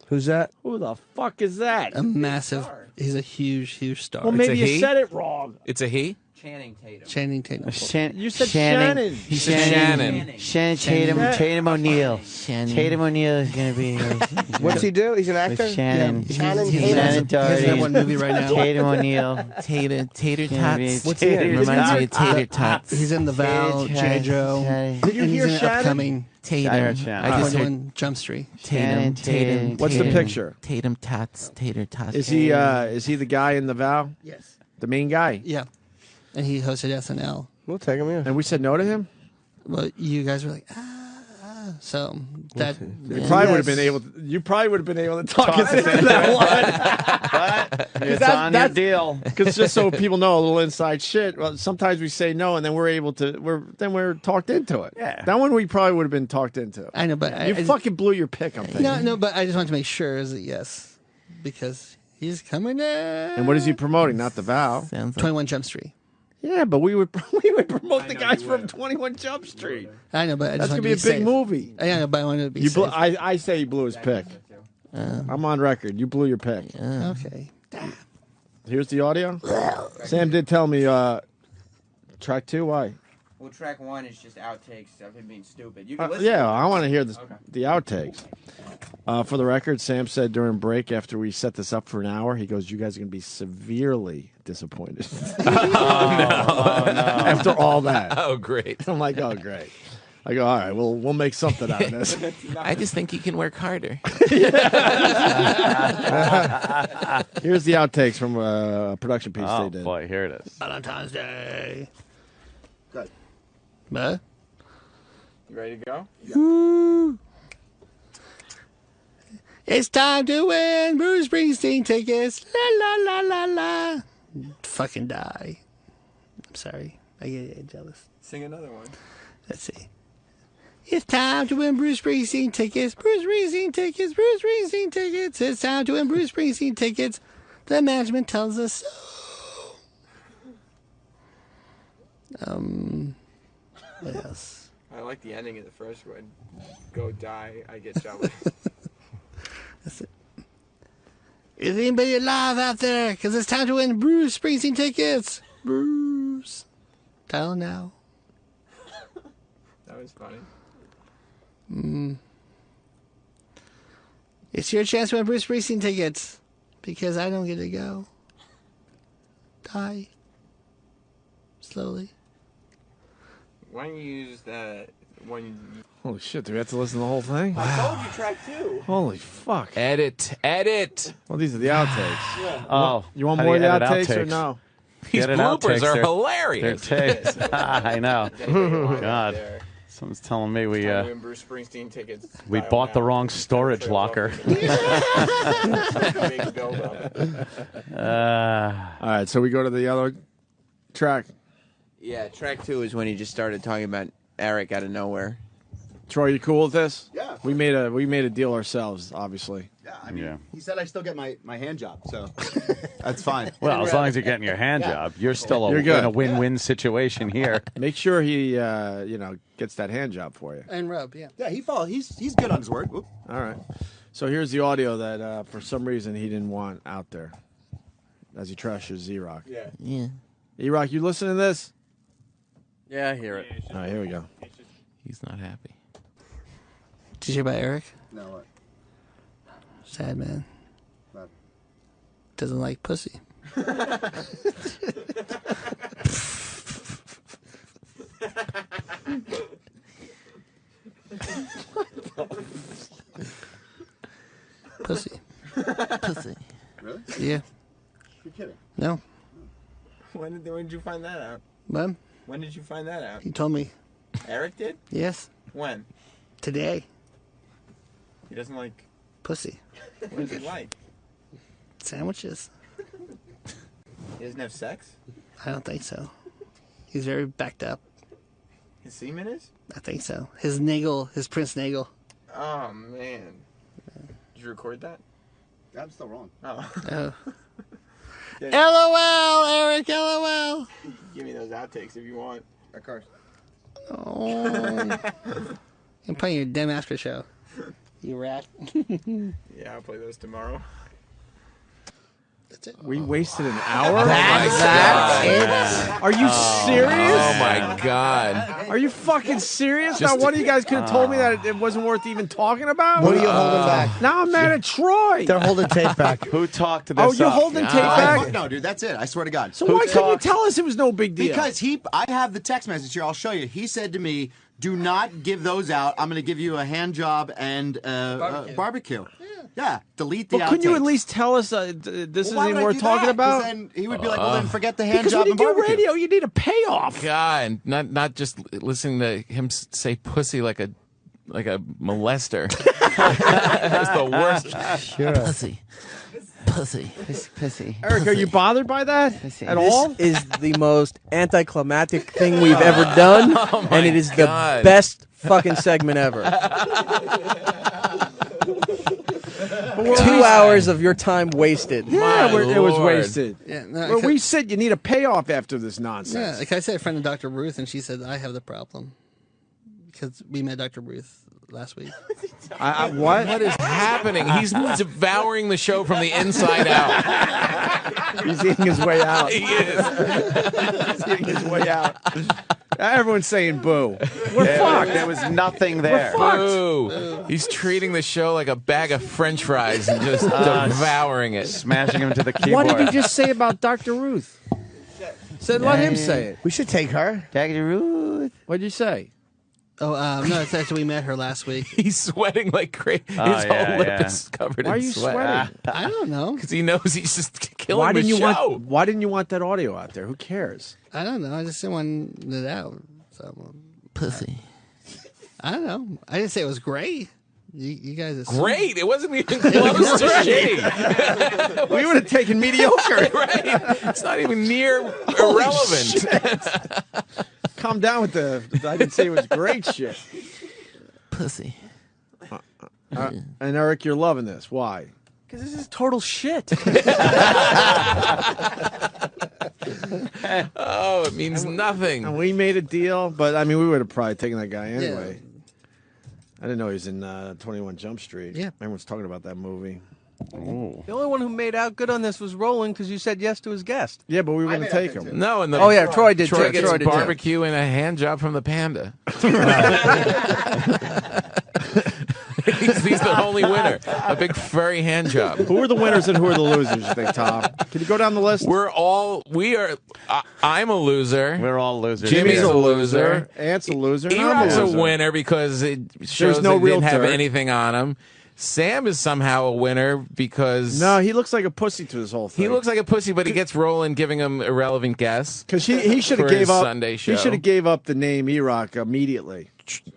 S2: Who's that?
S1: Who the fuck is that?
S7: A massive. He's a huge star.
S1: Well, maybe
S8: a
S1: you
S8: he?
S1: said it wrong.
S8: It's a he?
S10: Channing Tatum.
S7: Channing Tatum.
S1: You said Shannon.
S8: He said Shannon.
S10: Shannon Tatum.
S1: Shannon.
S10: Tatum O'Neal. Tatum O'Neal is going to be.
S2: What's he do? He's an actor?
S10: Shannon.
S2: Shannon
S7: He
S2: Tatum.
S7: has that one movie right now.
S10: Tatum O'Neal. Tater tots.
S2: What's he in?
S10: Reminds me of tater tots.
S7: He's in the Val, J. Joe.
S1: Did you
S7: and
S1: hear
S7: he's in
S1: Shannon?
S7: upcoming
S10: Tatum.
S4: I heard Shannon.
S10: I just heard
S7: 21 Jump Street.
S10: Tatum.
S1: What's the picture?
S10: Tatum tots. Tater tots.
S1: Is he the guy in the vow?
S7: Yes.
S1: The main guy?
S7: Yeah. And he hosted SNL.
S2: We'll take him here.
S1: And we said no to him?
S7: Well, you guys were like, so that.
S1: You probably would have been able to talk us into that one.
S4: But it's on your deal.
S1: Because just so people know a little inside shit, well, sometimes we say no and then we're talked into it.
S4: Yeah.
S1: That one we probably would have been talked into.
S7: I know, but
S1: You fucking blew your pick, I'm thinking.
S7: No, but I just wanted to make sure is it yes. Because he's coming in.
S1: And what is he promoting? Not the vow.
S10: Sounds like
S7: 21 Jump Street.
S1: Yeah, but we would promote the guys from 21 Jump Street.
S7: I know, but I
S1: That's
S7: just
S1: gonna
S7: wanted
S1: be a
S7: to
S1: big movie.
S7: I know, but I wanted to be
S1: You
S7: safe.
S1: I say he blew his pick. I'm on record. You blew your pick.
S7: Okay.
S1: Here's the audio. Sam did tell me track 2. Why?
S5: Well, track 1 is just outtakes of him being stupid. You
S1: Uh,
S5: can listen
S1: yeah,
S5: to it.
S1: I want to hear the
S5: Okay.
S1: outtakes. For the record, Sam said during break after we set this up for an hour, he goes, "You guys are going to be severely disappointed." After all that.
S8: Oh, great.
S1: I'm like, oh, great. I go, all right, we'll make something out of this.
S8: I just think you can work harder.
S1: Here's the outtakes from a production piece
S4: Oh,
S1: they did.
S4: boy, here it is.
S7: Valentine's Day.
S6: Good.
S7: Huh?
S5: You ready to go?
S7: Woo. It's time to win Bruce Springsteen tickets. La la la la la. Fucking die. I'm sorry. I get jealous.
S5: Sing another one.
S7: Let's see. It's time to win Bruce Springsteen tickets. Bruce Springsteen tickets. Bruce Springsteen tickets. It's time to win Bruce Springsteen tickets. The management tells us so. Yes.
S5: I like the ending of the first one. Go die, I get jealous.
S7: That's it. Is anybody alive out there? Because it's time to win Bruce Springsteen tickets. Bruce. Dial now.
S5: That was funny.
S7: It's your chance to win Bruce Springsteen tickets. Because I don't get to go. Die. Slowly.
S5: Why don't you use that one?
S1: Holy shit, do we have to listen to the whole thing?
S5: I told you track 2.
S1: Holy fuck.
S8: Edit.
S1: Well, these are the outtakes.
S4: Oh,
S1: You want
S4: how do
S1: more of
S4: you
S1: the
S4: edit
S1: outtakes or
S4: outtakes?
S1: no?
S8: These
S4: Get it
S8: bloopers
S4: outtakes.
S8: are
S4: They're
S8: hilarious.
S4: tapes. I know. God. Someone's telling me we
S5: Win Bruce Springsteen tickets.
S4: we
S5: Dial
S4: bought the
S5: now.
S4: wrong storage locker.
S5: Big build-up.
S1: All right, so we go to the other track.
S5: Yeah, track 2 is when he just started talking about Eric out of nowhere.
S1: Troy, you cool with this?
S6: Yeah.
S1: We made a deal ourselves, obviously.
S6: Yeah, I mean,
S4: Yeah.
S6: he said I still get my hand job, so that's fine.
S4: Well, as long as you're getting your hand job, you're still
S1: You're good.
S4: in a win-win situation here.
S1: Make sure he gets that hand job for you.
S7: And rub, yeah.
S6: Yeah, he's good on his word. Whoop.
S1: All right. So here's the audio that for some reason he didn't want out there as he trashes Z-Rock.
S5: Yeah.
S10: Yeah.
S1: E-Rock, you listen to this?
S9: Yeah, I hear it.
S1: All right, here we go.
S8: He's not happy.
S7: Did you hear about Eric?
S6: No, what?
S7: Sad man.
S6: What?
S7: Doesn't like pussy. Pussy.
S10: Pussy.
S6: Really?
S7: Yeah.
S6: You're kidding.
S7: No.
S5: When did you find that out?
S7: Mom,
S5: When did you find that out?
S7: he told me.
S5: Eric did?
S7: Yes.
S5: When?
S7: Today.
S5: He doesn't like.
S7: Pussy.
S5: What does he like?
S7: Sandwiches.
S5: He doesn't have sex?
S7: I don't think so. He's very backed up.
S5: His semen is?
S7: I think so. His nagel, his Prince Nagel.
S5: Oh, man. Did you record that?
S6: I'm still wrong.
S5: Oh.
S7: Oh. LOL, Eric, LOL.
S5: Give me those outtakes if you want.
S6: Of course.
S7: Oh. I'm playing your damn after show. You rat.
S5: Yeah, I'll play those tomorrow.
S7: That's it.
S1: We wasted an hour?
S7: That's it.
S1: Are you serious?
S8: Oh my God.
S1: Are you fucking serious? Now, one of you guys could have told me that it wasn't worth even talking about?
S2: What are you holding back?
S1: Now I'm mad at Troy.
S2: They're holding tape back.
S4: Who talked to this?
S1: Oh, you're
S4: up?
S1: holding tape
S6: Fuck
S1: back?
S6: no, dude. That's it. I swear to God.
S1: So why couldn't you tell us it was no big deal?
S6: Because I have the text message here. I'll show you. He said to me, "Do not give those out. I'm going to give you a hand job and barbecue." Yeah. Delete the.
S1: Well, couldn't you
S6: outtakes.
S1: at least tell us this
S6: Well, why
S1: isn't
S6: would I
S1: worth
S6: do
S1: talking
S6: that? 'Cause
S1: about?
S6: Then he would be like, "Well, then forget the hand
S1: Because
S6: job
S1: when you
S6: and
S1: do
S6: barbecue."
S1: radio, you need a payoff.
S8: God, not just listening to him say pussy like a molester. That's the worst.
S2: Sure.
S10: Pussy. Pussy. Pussy.
S1: Eric, are you bothered by that
S10: Pussy.
S1: at all?
S9: This is the most anticlimactic thing we've ever done, and it is the
S8: God.
S9: best fucking segment ever. 2 hours of your time wasted.
S1: Yeah,
S8: My
S1: it was
S8: Lord.
S1: wasted.
S7: Yeah, no,
S1: Well, we said you need a payoff after this
S7: yeah,
S1: nonsense.
S7: like I said, a friend of Dr. Ruth, and she said, I have the problem. Because we met Dr. Ruth last week.
S1: What?
S8: What is happening? He's devouring the show from the inside out.
S1: He's eating his way out.
S8: He is.
S1: He's eating his way out. Everyone's saying boo. We're fucked.
S4: There was nothing there.
S8: Boo. He's treating the show like a bag of French fries and just devouring it.
S4: Smashing him to the keyboard.
S1: What did you just say about Dr. Ruth? Said let him say it.
S2: We should take her.
S10: Dr. Ruth.
S1: What'd you say?
S7: Oh, no, it's actually we met her last week.
S8: He's sweating like crazy. His
S4: yeah,
S8: whole lip
S4: yeah.
S8: is covered
S1: Why are
S8: in
S1: you
S8: sweat.
S1: sweating?
S7: I don't know.
S8: Because he knows he's just killing
S1: Why
S8: the
S1: didn't you
S8: show.
S1: why didn't you want that audio out there? Who cares?
S7: I don't know. I just didn't want it out. So,
S10: Pussy.
S7: I don't know. I didn't say it was great. You guys are
S8: Great. It wasn't even close to shitty.
S1: We would have taken mediocre.
S8: Right. It's not even near irrelevant.
S1: Calm down with the I didn't say it was great shit.
S10: Pussy.
S1: And Eric, you're loving this. Why?
S9: Because this is total shit.
S8: Oh, it means nothing.
S1: And we made a deal, but I mean, we would have probably taken that guy anyway. I didn't know he was in 21 Jump Street.
S7: Yeah.
S1: Everyone's talking about that movie.
S9: The only one who made out good on this was Roland because you said yes to his guest.
S1: Yeah, but we were going to take him.
S8: No, and the
S9: Oh, yeah, Troy did
S8: Troy
S9: too.
S8: gets
S9: Troy did too.
S8: barbecue and a hand job from the Panda. He's the only winner. A big furry hand job.
S1: Who are the winners and who are the losers, you think, Tom? Can you go down the list?
S8: I'm a loser.
S4: We're all losers.
S8: Jimmy's a loser.
S1: Ant's a loser. and I'm
S8: E-Rock's a
S1: loser.
S8: winner because it shows
S1: no
S8: that he
S1: real
S8: didn't have
S1: dirt.
S8: anything on him. Sam is somehow a winner because
S1: No, he looks like a pussy to this whole thing.
S8: he looks like a pussy, but he gets Roland giving him irrelevant guests.
S1: Because he should have
S8: for
S1: gave
S8: his
S1: up.
S8: Sunday
S1: He
S8: show.
S1: should have gave up the name E-Rock immediately.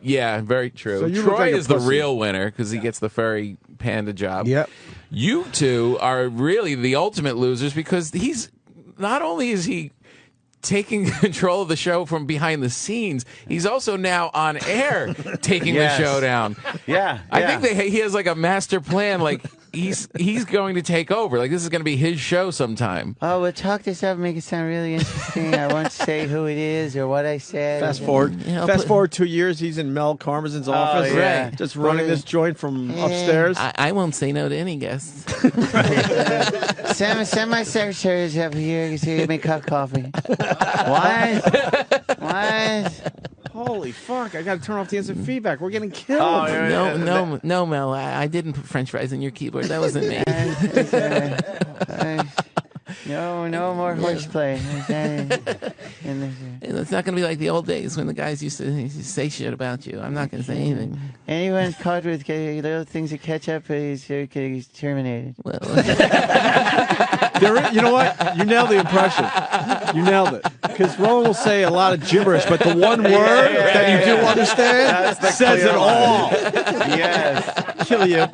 S8: Yeah, very true.
S1: So you look
S8: Troy
S1: like a
S8: is the
S1: pussy.
S8: real winner because he gets the furry panda job.
S2: Yep.
S8: You two are really the ultimate losers because he's not only is he taking control of the show from behind the scenes, he's also now on air taking
S4: Yes.
S8: the show down.
S4: Yeah.
S8: I think he has like a master plan. Like he's going to take over. Like this is going to be his show sometime.
S10: Oh, we'll talk this up and make it sound really interesting. I won't say who it is or what I said.
S1: Fast forward.
S10: You know,
S1: Fast forward 2 years, he's in Mel Karmazin's office.
S10: yeah.
S1: Right. Just running this joint from upstairs.
S10: I won't say no to any guests. Send my secretaries up here so you make a cup of coffee. What?
S1: Holy fuck, I got to turn off the instant feedback. We're getting killed.
S10: No, Mel. I didn't put French fries in your keyboard. That wasn't me. No more horseplay. It's not going to be like the old days when the guys used to say shit about you. I'm not going to say anything. Anyone caught with little things of ketchup is terminated. Well,
S1: You know what? You nailed the impression. You nailed it. Because Roland will say a lot of gibberish, but the one word that you do understand says it all.
S4: Yes.
S1: Kill you.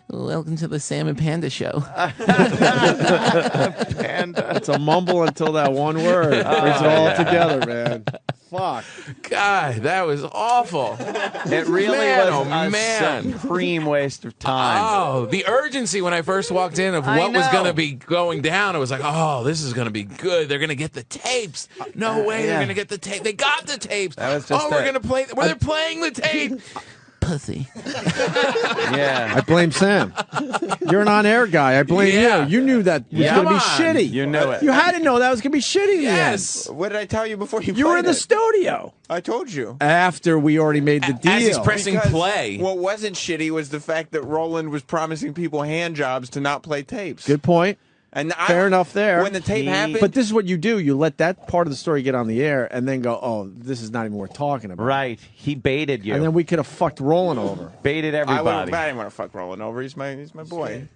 S10: Welcome to the Sam and Panda show.
S4: Panda.
S1: It's a mumble until that one word brings it all together, man. Fuck.
S8: God, that was awful.
S4: It really was a
S8: man.
S4: supreme waste of time.
S8: Oh, the urgency when I first walked in of
S4: I
S8: what was
S4: know.
S8: going to be going down. I was like, oh, this is going to be good. They're going to get the tapes. No way they're going to get the tape. They got the tapes.
S4: That was just
S8: we're
S4: it.
S8: going to play. Well, they're playing the tape.
S10: Pussy.
S4: Yeah.
S1: I blame Sam. You're an on-air guy. I blame
S8: Yeah.
S1: you. You knew that was
S8: Yeah.
S1: going to be
S8: Come on.
S1: shitty.
S4: You knew it.
S1: You had to know that was going to be shitty. in the end.
S8: Yes.
S6: What did I tell you before you
S1: You were in
S6: played
S1: the
S6: it?
S1: studio.
S6: I told you.
S1: After we already made the deal.
S8: As he's pressing
S6: Because
S8: play.
S6: What wasn't shitty was the fact that Roland was promising people hand jobs to not play tapes.
S1: Good point.
S6: And
S1: Fair enough there.
S6: When the tape happened,
S1: But this is what you do. You let that part of the story get on the air and then go, oh, this is not even worth talking about.
S4: Right. He baited you.
S1: And then we could have fucked Roland over.
S4: Baited
S6: I
S4: everybody.
S6: didn't want to fuck Roland over. He's my boy.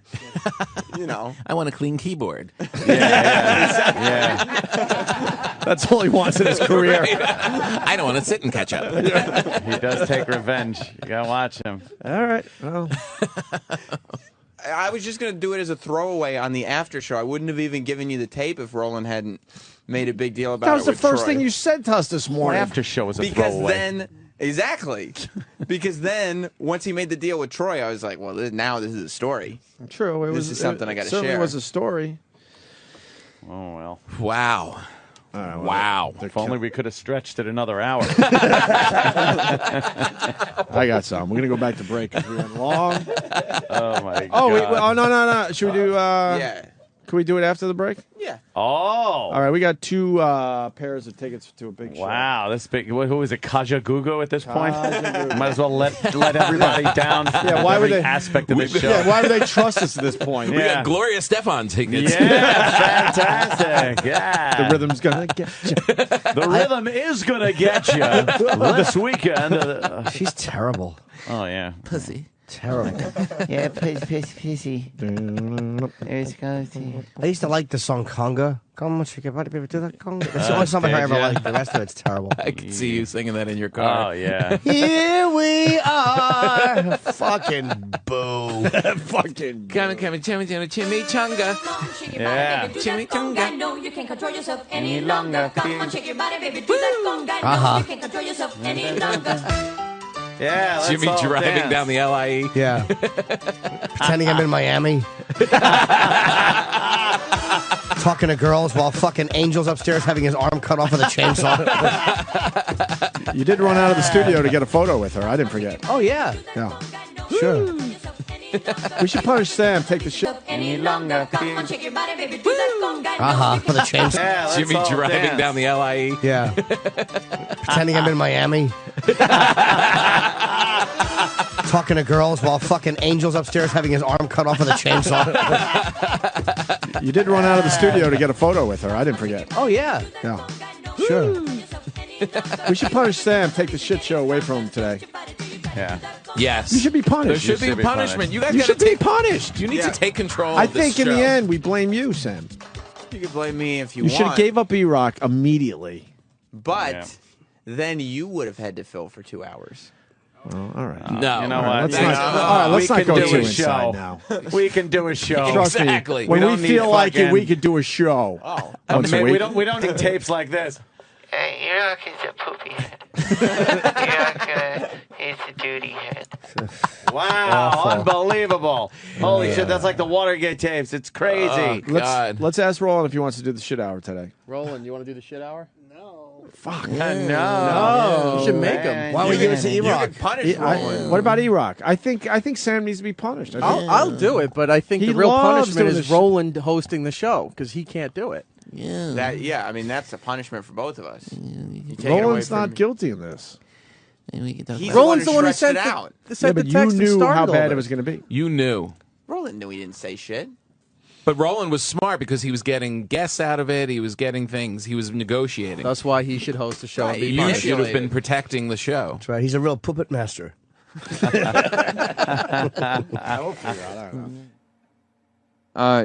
S6: You know.
S10: I want a clean keyboard.
S4: Yeah.
S1: That's all he wants in his career.
S8: I don't want to sit and catch up.
S4: He does take revenge. You gotta watch him.
S1: All right. Well,
S6: I was just going to do it as a throwaway on the after show. I wouldn't have even given you the tape if Roland hadn't made a big deal about it.
S1: that was the
S6: with
S1: first
S6: Troy.
S1: thing you said to us this morning.
S4: After show was a
S6: Because
S4: throwaway.
S6: then, exactly. Because then, once he made the deal with Troy, I was like, well, now this is a story.
S1: True. It
S6: This
S1: was
S6: is something I gotta
S1: certainly
S6: share.
S1: was a story.
S4: Oh well.
S8: Wow.
S1: All right, well,
S8: Wow.
S4: If only we could have stretched it another hour.
S1: I got some. We're gonna go back to break because we went long.
S4: Oh my god.
S1: Oh wait, oh no. Should we do?
S5: Yeah.
S1: Can we do it after the break?
S5: Yeah.
S4: Oh.
S1: All right, we got 2 pairs of tickets to a big show.
S4: Wow, this big. Who is it? Kaja Gugu at this point?
S1: Kaja
S4: Might as well let everybody down.
S1: Yeah, why would
S4: every
S1: they
S4: aspect of this show?
S1: Yeah, why would they trust us at this point?
S8: We got Gloria Estefan tickets.
S4: Yeah, fantastic. Yeah.
S1: The rhythm's gonna get you.
S4: The rhythm is gonna get you this weekend.
S2: She's terrible.
S4: Oh yeah.
S10: Pussy.
S2: Terrible.
S10: Yeah, pissy. There's goes.
S2: I used to like the song Conga. Come on, shake your body, baby, do that conga. That's the only song I ever liked. The rest of it's terrible.
S8: I can see you singing that in your car.
S4: Oh yeah.
S2: Here we are. Fucking boo.
S1: Fucking.
S8: Come, chimichanga.
S4: Yeah.
S8: Chimichanga.
S12: No, you can't control yourself any longer. Come on, shake your body, baby, do that conga.
S2: Uh-huh.
S12: No, you can't control yourself any longer.
S4: Yeah. Let's
S8: Jimmy
S4: all
S8: driving
S4: dance.
S8: down the LIE.
S2: Yeah. Pretending I'm in Miami. Talking to girls while fucking Angel's upstairs having his arm cut off with a chainsaw.
S1: You did run out of the studio to get a photo with her. I didn't forget.
S2: Oh, yeah.
S1: Yeah.
S2: Sure.
S1: We should punish Sam. Take the shit.
S12: Any longer. Come on, shake your body, baby, do that conga. No,
S2: Uh-huh.
S12: you
S2: For the chainsaw.
S4: Yeah, let's
S8: Jimmy
S4: all
S8: driving
S4: dance.
S8: down the LIE.
S2: Yeah. Pretending I'm in Miami. Talking to girls while fucking Angel's upstairs having his arm cut off with a chainsaw.
S1: You did run out of the studio to get a photo with her. I didn't forget.
S2: Oh, yeah.
S1: Yeah.
S2: Sure.
S1: We should punish Sam. Take the shit show away from him today.
S4: Yeah.
S8: Yes.
S1: You should be punished.
S8: There should
S4: You
S8: be
S4: should be
S8: punishment.
S4: punished.
S8: You guys
S1: You
S8: got to
S1: should be
S8: take.
S1: punished.
S8: You need to take control.
S1: I
S8: of this
S1: think in the
S8: show.
S1: end we blame you, Sam.
S5: You can blame me if you
S1: You
S5: want.
S1: should have gave up E-Rock immediately.
S5: But
S4: Yeah.
S5: then you would have had to fill for 2 hours.
S1: Oh, all right.
S8: No.
S4: You know
S1: All right,
S4: what?
S1: let's not, all right, let's
S4: We
S1: not
S4: can
S1: go
S4: do
S1: too
S4: a
S1: inside
S4: show.
S1: now.
S4: We can do a show.
S1: Trust
S8: Exactly.
S1: me. When
S4: We
S1: we
S4: don't
S1: feel
S4: need
S1: like it,
S4: fucking-
S1: we could do a show.
S5: Oh.
S1: Once a
S4: we
S1: week.
S4: don't need tapes like this.
S10: Hey, you're not a poopy head. You're not gonna. It's a duty head.
S4: Wow,
S2: Awful.
S4: unbelievable. Holy shit, that's like the Watergate tapes. It's crazy.
S8: God.
S1: Let's ask Roland if he wants to do the shit hour today.
S9: Roland, you want to do the shit hour?
S4: No.
S9: You should make him.
S2: Why would we give it to
S5: You
S2: E-Rock?
S5: can punish Roland.
S1: What about E-Rock? I think Sam needs to be punished. I think-
S9: I'll do it, but I think
S1: He
S9: the real
S1: loves
S9: punishment
S1: doing
S9: is
S1: the
S9: Roland hosting the show because he can't do it.
S10: Yeah.
S5: I mean, that's a punishment for both of us. You take it away
S1: Roland's
S5: from
S1: not
S5: me.
S1: guilty in this.
S10: And we can talk
S5: He's
S10: about
S9: Roland's the one who
S5: stretched
S9: sent
S5: it
S9: the,
S5: out.
S1: Yeah,
S9: sent
S1: but
S9: the
S1: you
S9: text and
S1: knew
S9: started
S1: how
S9: all
S1: bad it
S9: this.
S1: was going to be.
S8: You knew.
S5: Roland knew he didn't say shit.
S8: But Roland was smart because he was getting guests out of it. He was getting things. He was negotiating.
S9: That's why he should host the show.
S5: Right,
S9: and be
S5: you
S8: You
S9: punished.
S8: should have been protecting the show.
S2: That's right. He's a real puppet master.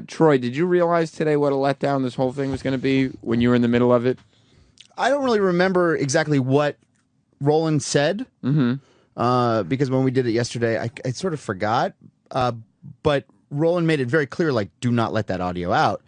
S5: Troy, did you realize today what a letdown this whole thing was going to be when you were in the middle of it?
S6: I don't really remember exactly what Roland said because when we did it yesterday, I sort of forgot. But Roland made it very clear, like, do not let that audio out.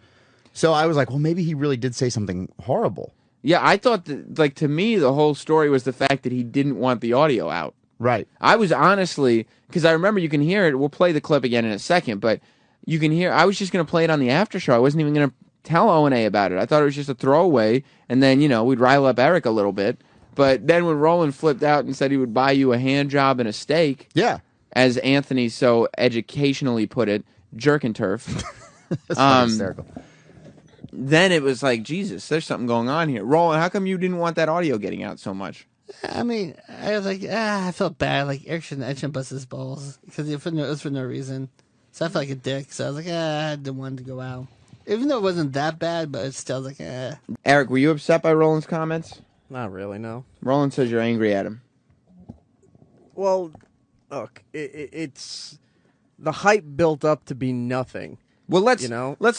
S6: So I was like, well, maybe he really did say something horrible.
S5: Yeah, I thought that, like, to me, the whole story was the fact that he didn't want the audio out.
S6: Right.
S5: I was honestly, because I remember you can hear it. We'll play the clip again in a second, but you can hear. I was just going to play it on the after show. I wasn't even going to tell O&A about it. I thought it was just a throwaway, and then, you know, we'd rile up Eric a little bit. But then when Roland flipped out and said he would buy you a hand job and a steak,
S6: Yeah.
S5: as Anthony so educationally put it, jerk and turf.
S6: That's fucking hysterical.
S5: Then it was like, Jesus, there's something going on here. Roland, how come you didn't want that audio getting out so much?
S7: I mean, I was like, I felt bad. Like, Eric shouldn't bust his balls because it was for no reason. So I felt like a dick. So I was like, I didn't want it to go out. Even though it wasn't that bad, but it's still like,
S5: Eric, were you upset by Roland's comments?
S9: Not really, no.
S5: Roland says you're angry at him.
S9: Well, look, it's the hype built up to be nothing.
S5: Well, let's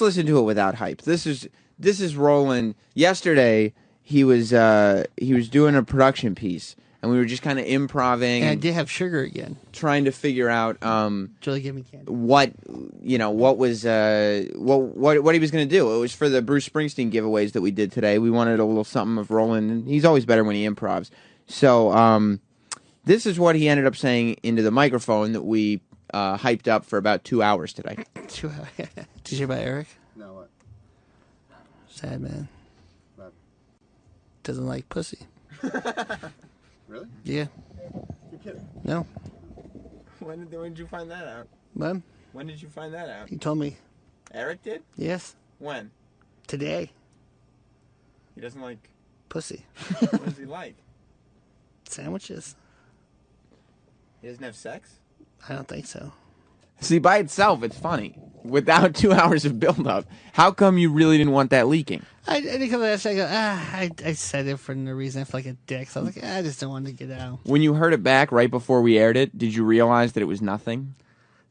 S5: listen to it without hype. This is Roland. Yesterday he was doing a production piece, and we were just kind of improvising.
S7: and I did have sugar again.
S5: Trying to figure out
S7: Julie gave me candy.
S5: what he was going to do. It was for the Bruce Springsteen giveaways that we did today. We wanted a little something of Roland, and he's always better when he improvs. So this is what he ended up saying into the microphone that we hyped up for about 2 hours today.
S7: Did you hear about Eric?
S6: No, what?
S7: Sad man. doesn't like pussy.
S6: Really?
S7: Yeah.
S6: You're kidding.
S7: No.
S5: When did you find that out?
S7: What?
S5: When did you find that out?
S7: He told me.
S5: Eric did?
S7: Yes.
S5: When?
S7: Today.
S5: He doesn't like
S7: Pussy.
S5: what does he like?
S7: Sandwiches.
S5: He doesn't have sex?
S7: I don't think so.
S5: See, by itself, it's funny. Without 2 hours of build-up, how come you really didn't want that leaking?
S7: I didn't come to that. I go, I said it for no reason. I feel like a dick. So I was like, I just don't want to get out.
S5: When you heard it back right before we aired it, did you realize that it was nothing?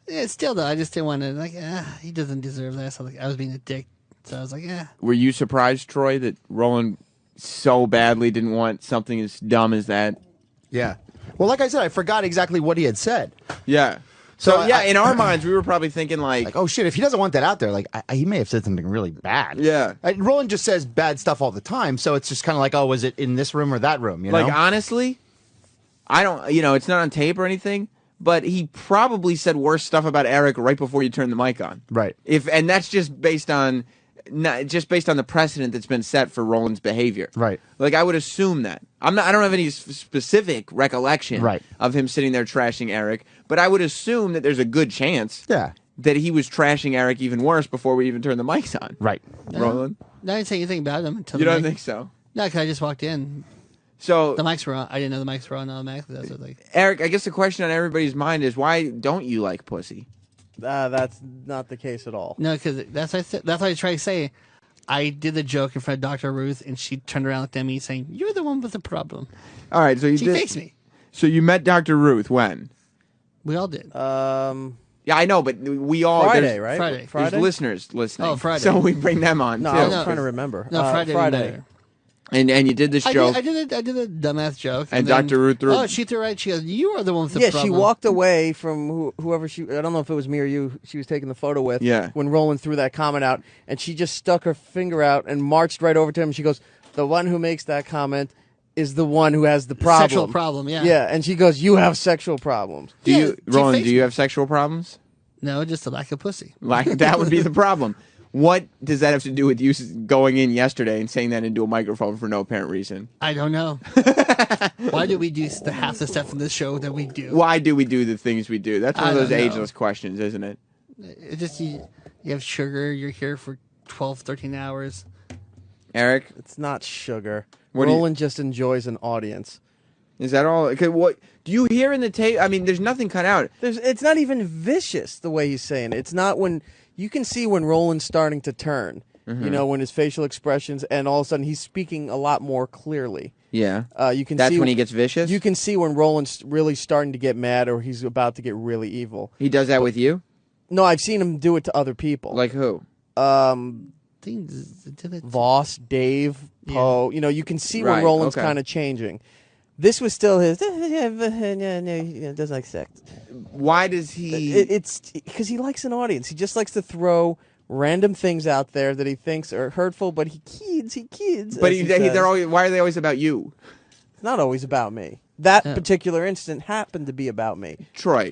S7: Yeah, still though, I just didn't want to. Like, he doesn't deserve that. So like, I was being a dick. So I was like,
S5: Were you surprised, Troy, that Roland so badly didn't want something as dumb as that?
S6: Yeah. Well, like I said, I forgot exactly what he had said.
S5: Yeah. So yeah, in our minds, we were probably thinking like,
S6: oh shit, if he doesn't want that out there, like he may have said something really bad.
S5: Yeah.
S6: Roland just says bad stuff all the time, so it's just kind of like, oh, was it in this room or that room? You know?
S5: like honestly, I don't. It's not on tape or anything, but he probably said worse stuff about Eric right before you turned the mic on.
S6: Right.
S5: And that's just based on. Not just based on the precedent that's been set for Roland's behavior.
S6: Right.
S5: Like I would assume that. I don't have any specific recollection of him sitting there trashing Eric, but I would assume that there's a good chance that he was trashing Eric even worse before we even turned the mics on.
S6: Right.
S5: Roland?
S7: I didn't say anything about him until
S5: You
S7: the
S5: don't
S7: mic-
S5: think so?
S7: No, because I just walked in.
S5: So
S7: the mics were on. I didn't know the mics were on automatically. That's what, like.
S5: Eric, I guess the question on everybody's mind is why don't you like pussy?
S9: That's not the case at all.
S7: No, because that's what I tried to say. I did the joke in front of Dr. Ruth, and she turned around looked at me saying, "You're the one with the problem."
S5: All right, so
S7: she fakes me.
S5: So you met Dr. Ruth when?
S7: We all did.
S5: Yeah, I know, but we all
S9: Friday, right?
S7: Friday.
S5: There's listeners listening.
S7: Oh, Friday.
S5: So we bring them on
S9: No,
S5: too.
S9: I was trying to remember.
S7: No, Friday.
S9: Friday.
S5: And you did this joke.
S7: I did a dumbass joke.
S5: And
S7: then-
S5: Dr. Ruth threw.
S7: Oh, she threw right. She goes, "You are the one with the
S9: Yeah,
S7: problem."
S9: she walked away from whoever she. I don't know if it was me or you. She was taking the photo with.
S5: Yeah.
S9: When Roland threw that comment out, and she just stuck her finger out and marched right over to him. She goes, "The one who makes that comment is the one who has the problem."
S7: Sexual problem, yeah.
S9: Yeah, and she goes, "You have sexual problems."
S5: Do you,
S7: she
S5: Roland?
S7: faked
S5: Do you
S7: me.
S5: have sexual problems?
S7: No, just a lack of pussy.
S5: Like that would be the problem. What does that have to do with you going in yesterday and saying that into a microphone for no apparent reason?
S7: I don't know. Why do we do the half the stuff in this show that we do?
S5: Why do we do the things we do? That's one of
S7: I
S5: those
S7: don't know.
S5: ageless questions, isn't it?
S7: It just you have sugar. You're here for 12, 13 hours.
S5: Eric,
S9: It's not sugar.
S5: What do you-
S9: Roland just enjoys an audience.
S5: is that all? Okay, what do you hear in the tape? I mean, there's nothing cut out.
S9: It's not even vicious the way he's saying it. It's not when you can see when Roland's starting to turn.
S5: Mm-hmm.
S9: You know, when his facial expressions, and all of a sudden he's speaking a lot more clearly.
S5: Yeah,
S9: You can
S5: that's
S9: see
S5: when he gets vicious.
S9: You can see when Roland's really starting to get mad, or he's about to get really evil.
S5: He does that with you?
S9: No, I've seen him do it to other people.
S5: Like who?
S9: Voss, Dave, Poe. You know, you can see when
S5: Right,
S9: Roland's
S5: okay.
S9: kind of changing. This was still his. Doesn't like sex.
S5: Why does he?
S9: It's because he likes an audience. He just likes to throw random things out there that he thinks are hurtful, but he kids.
S5: But
S9: as he says.
S5: they're always. Why are they always about you?
S9: It's not always about me. That particular incident happened to be about me.
S5: Troy,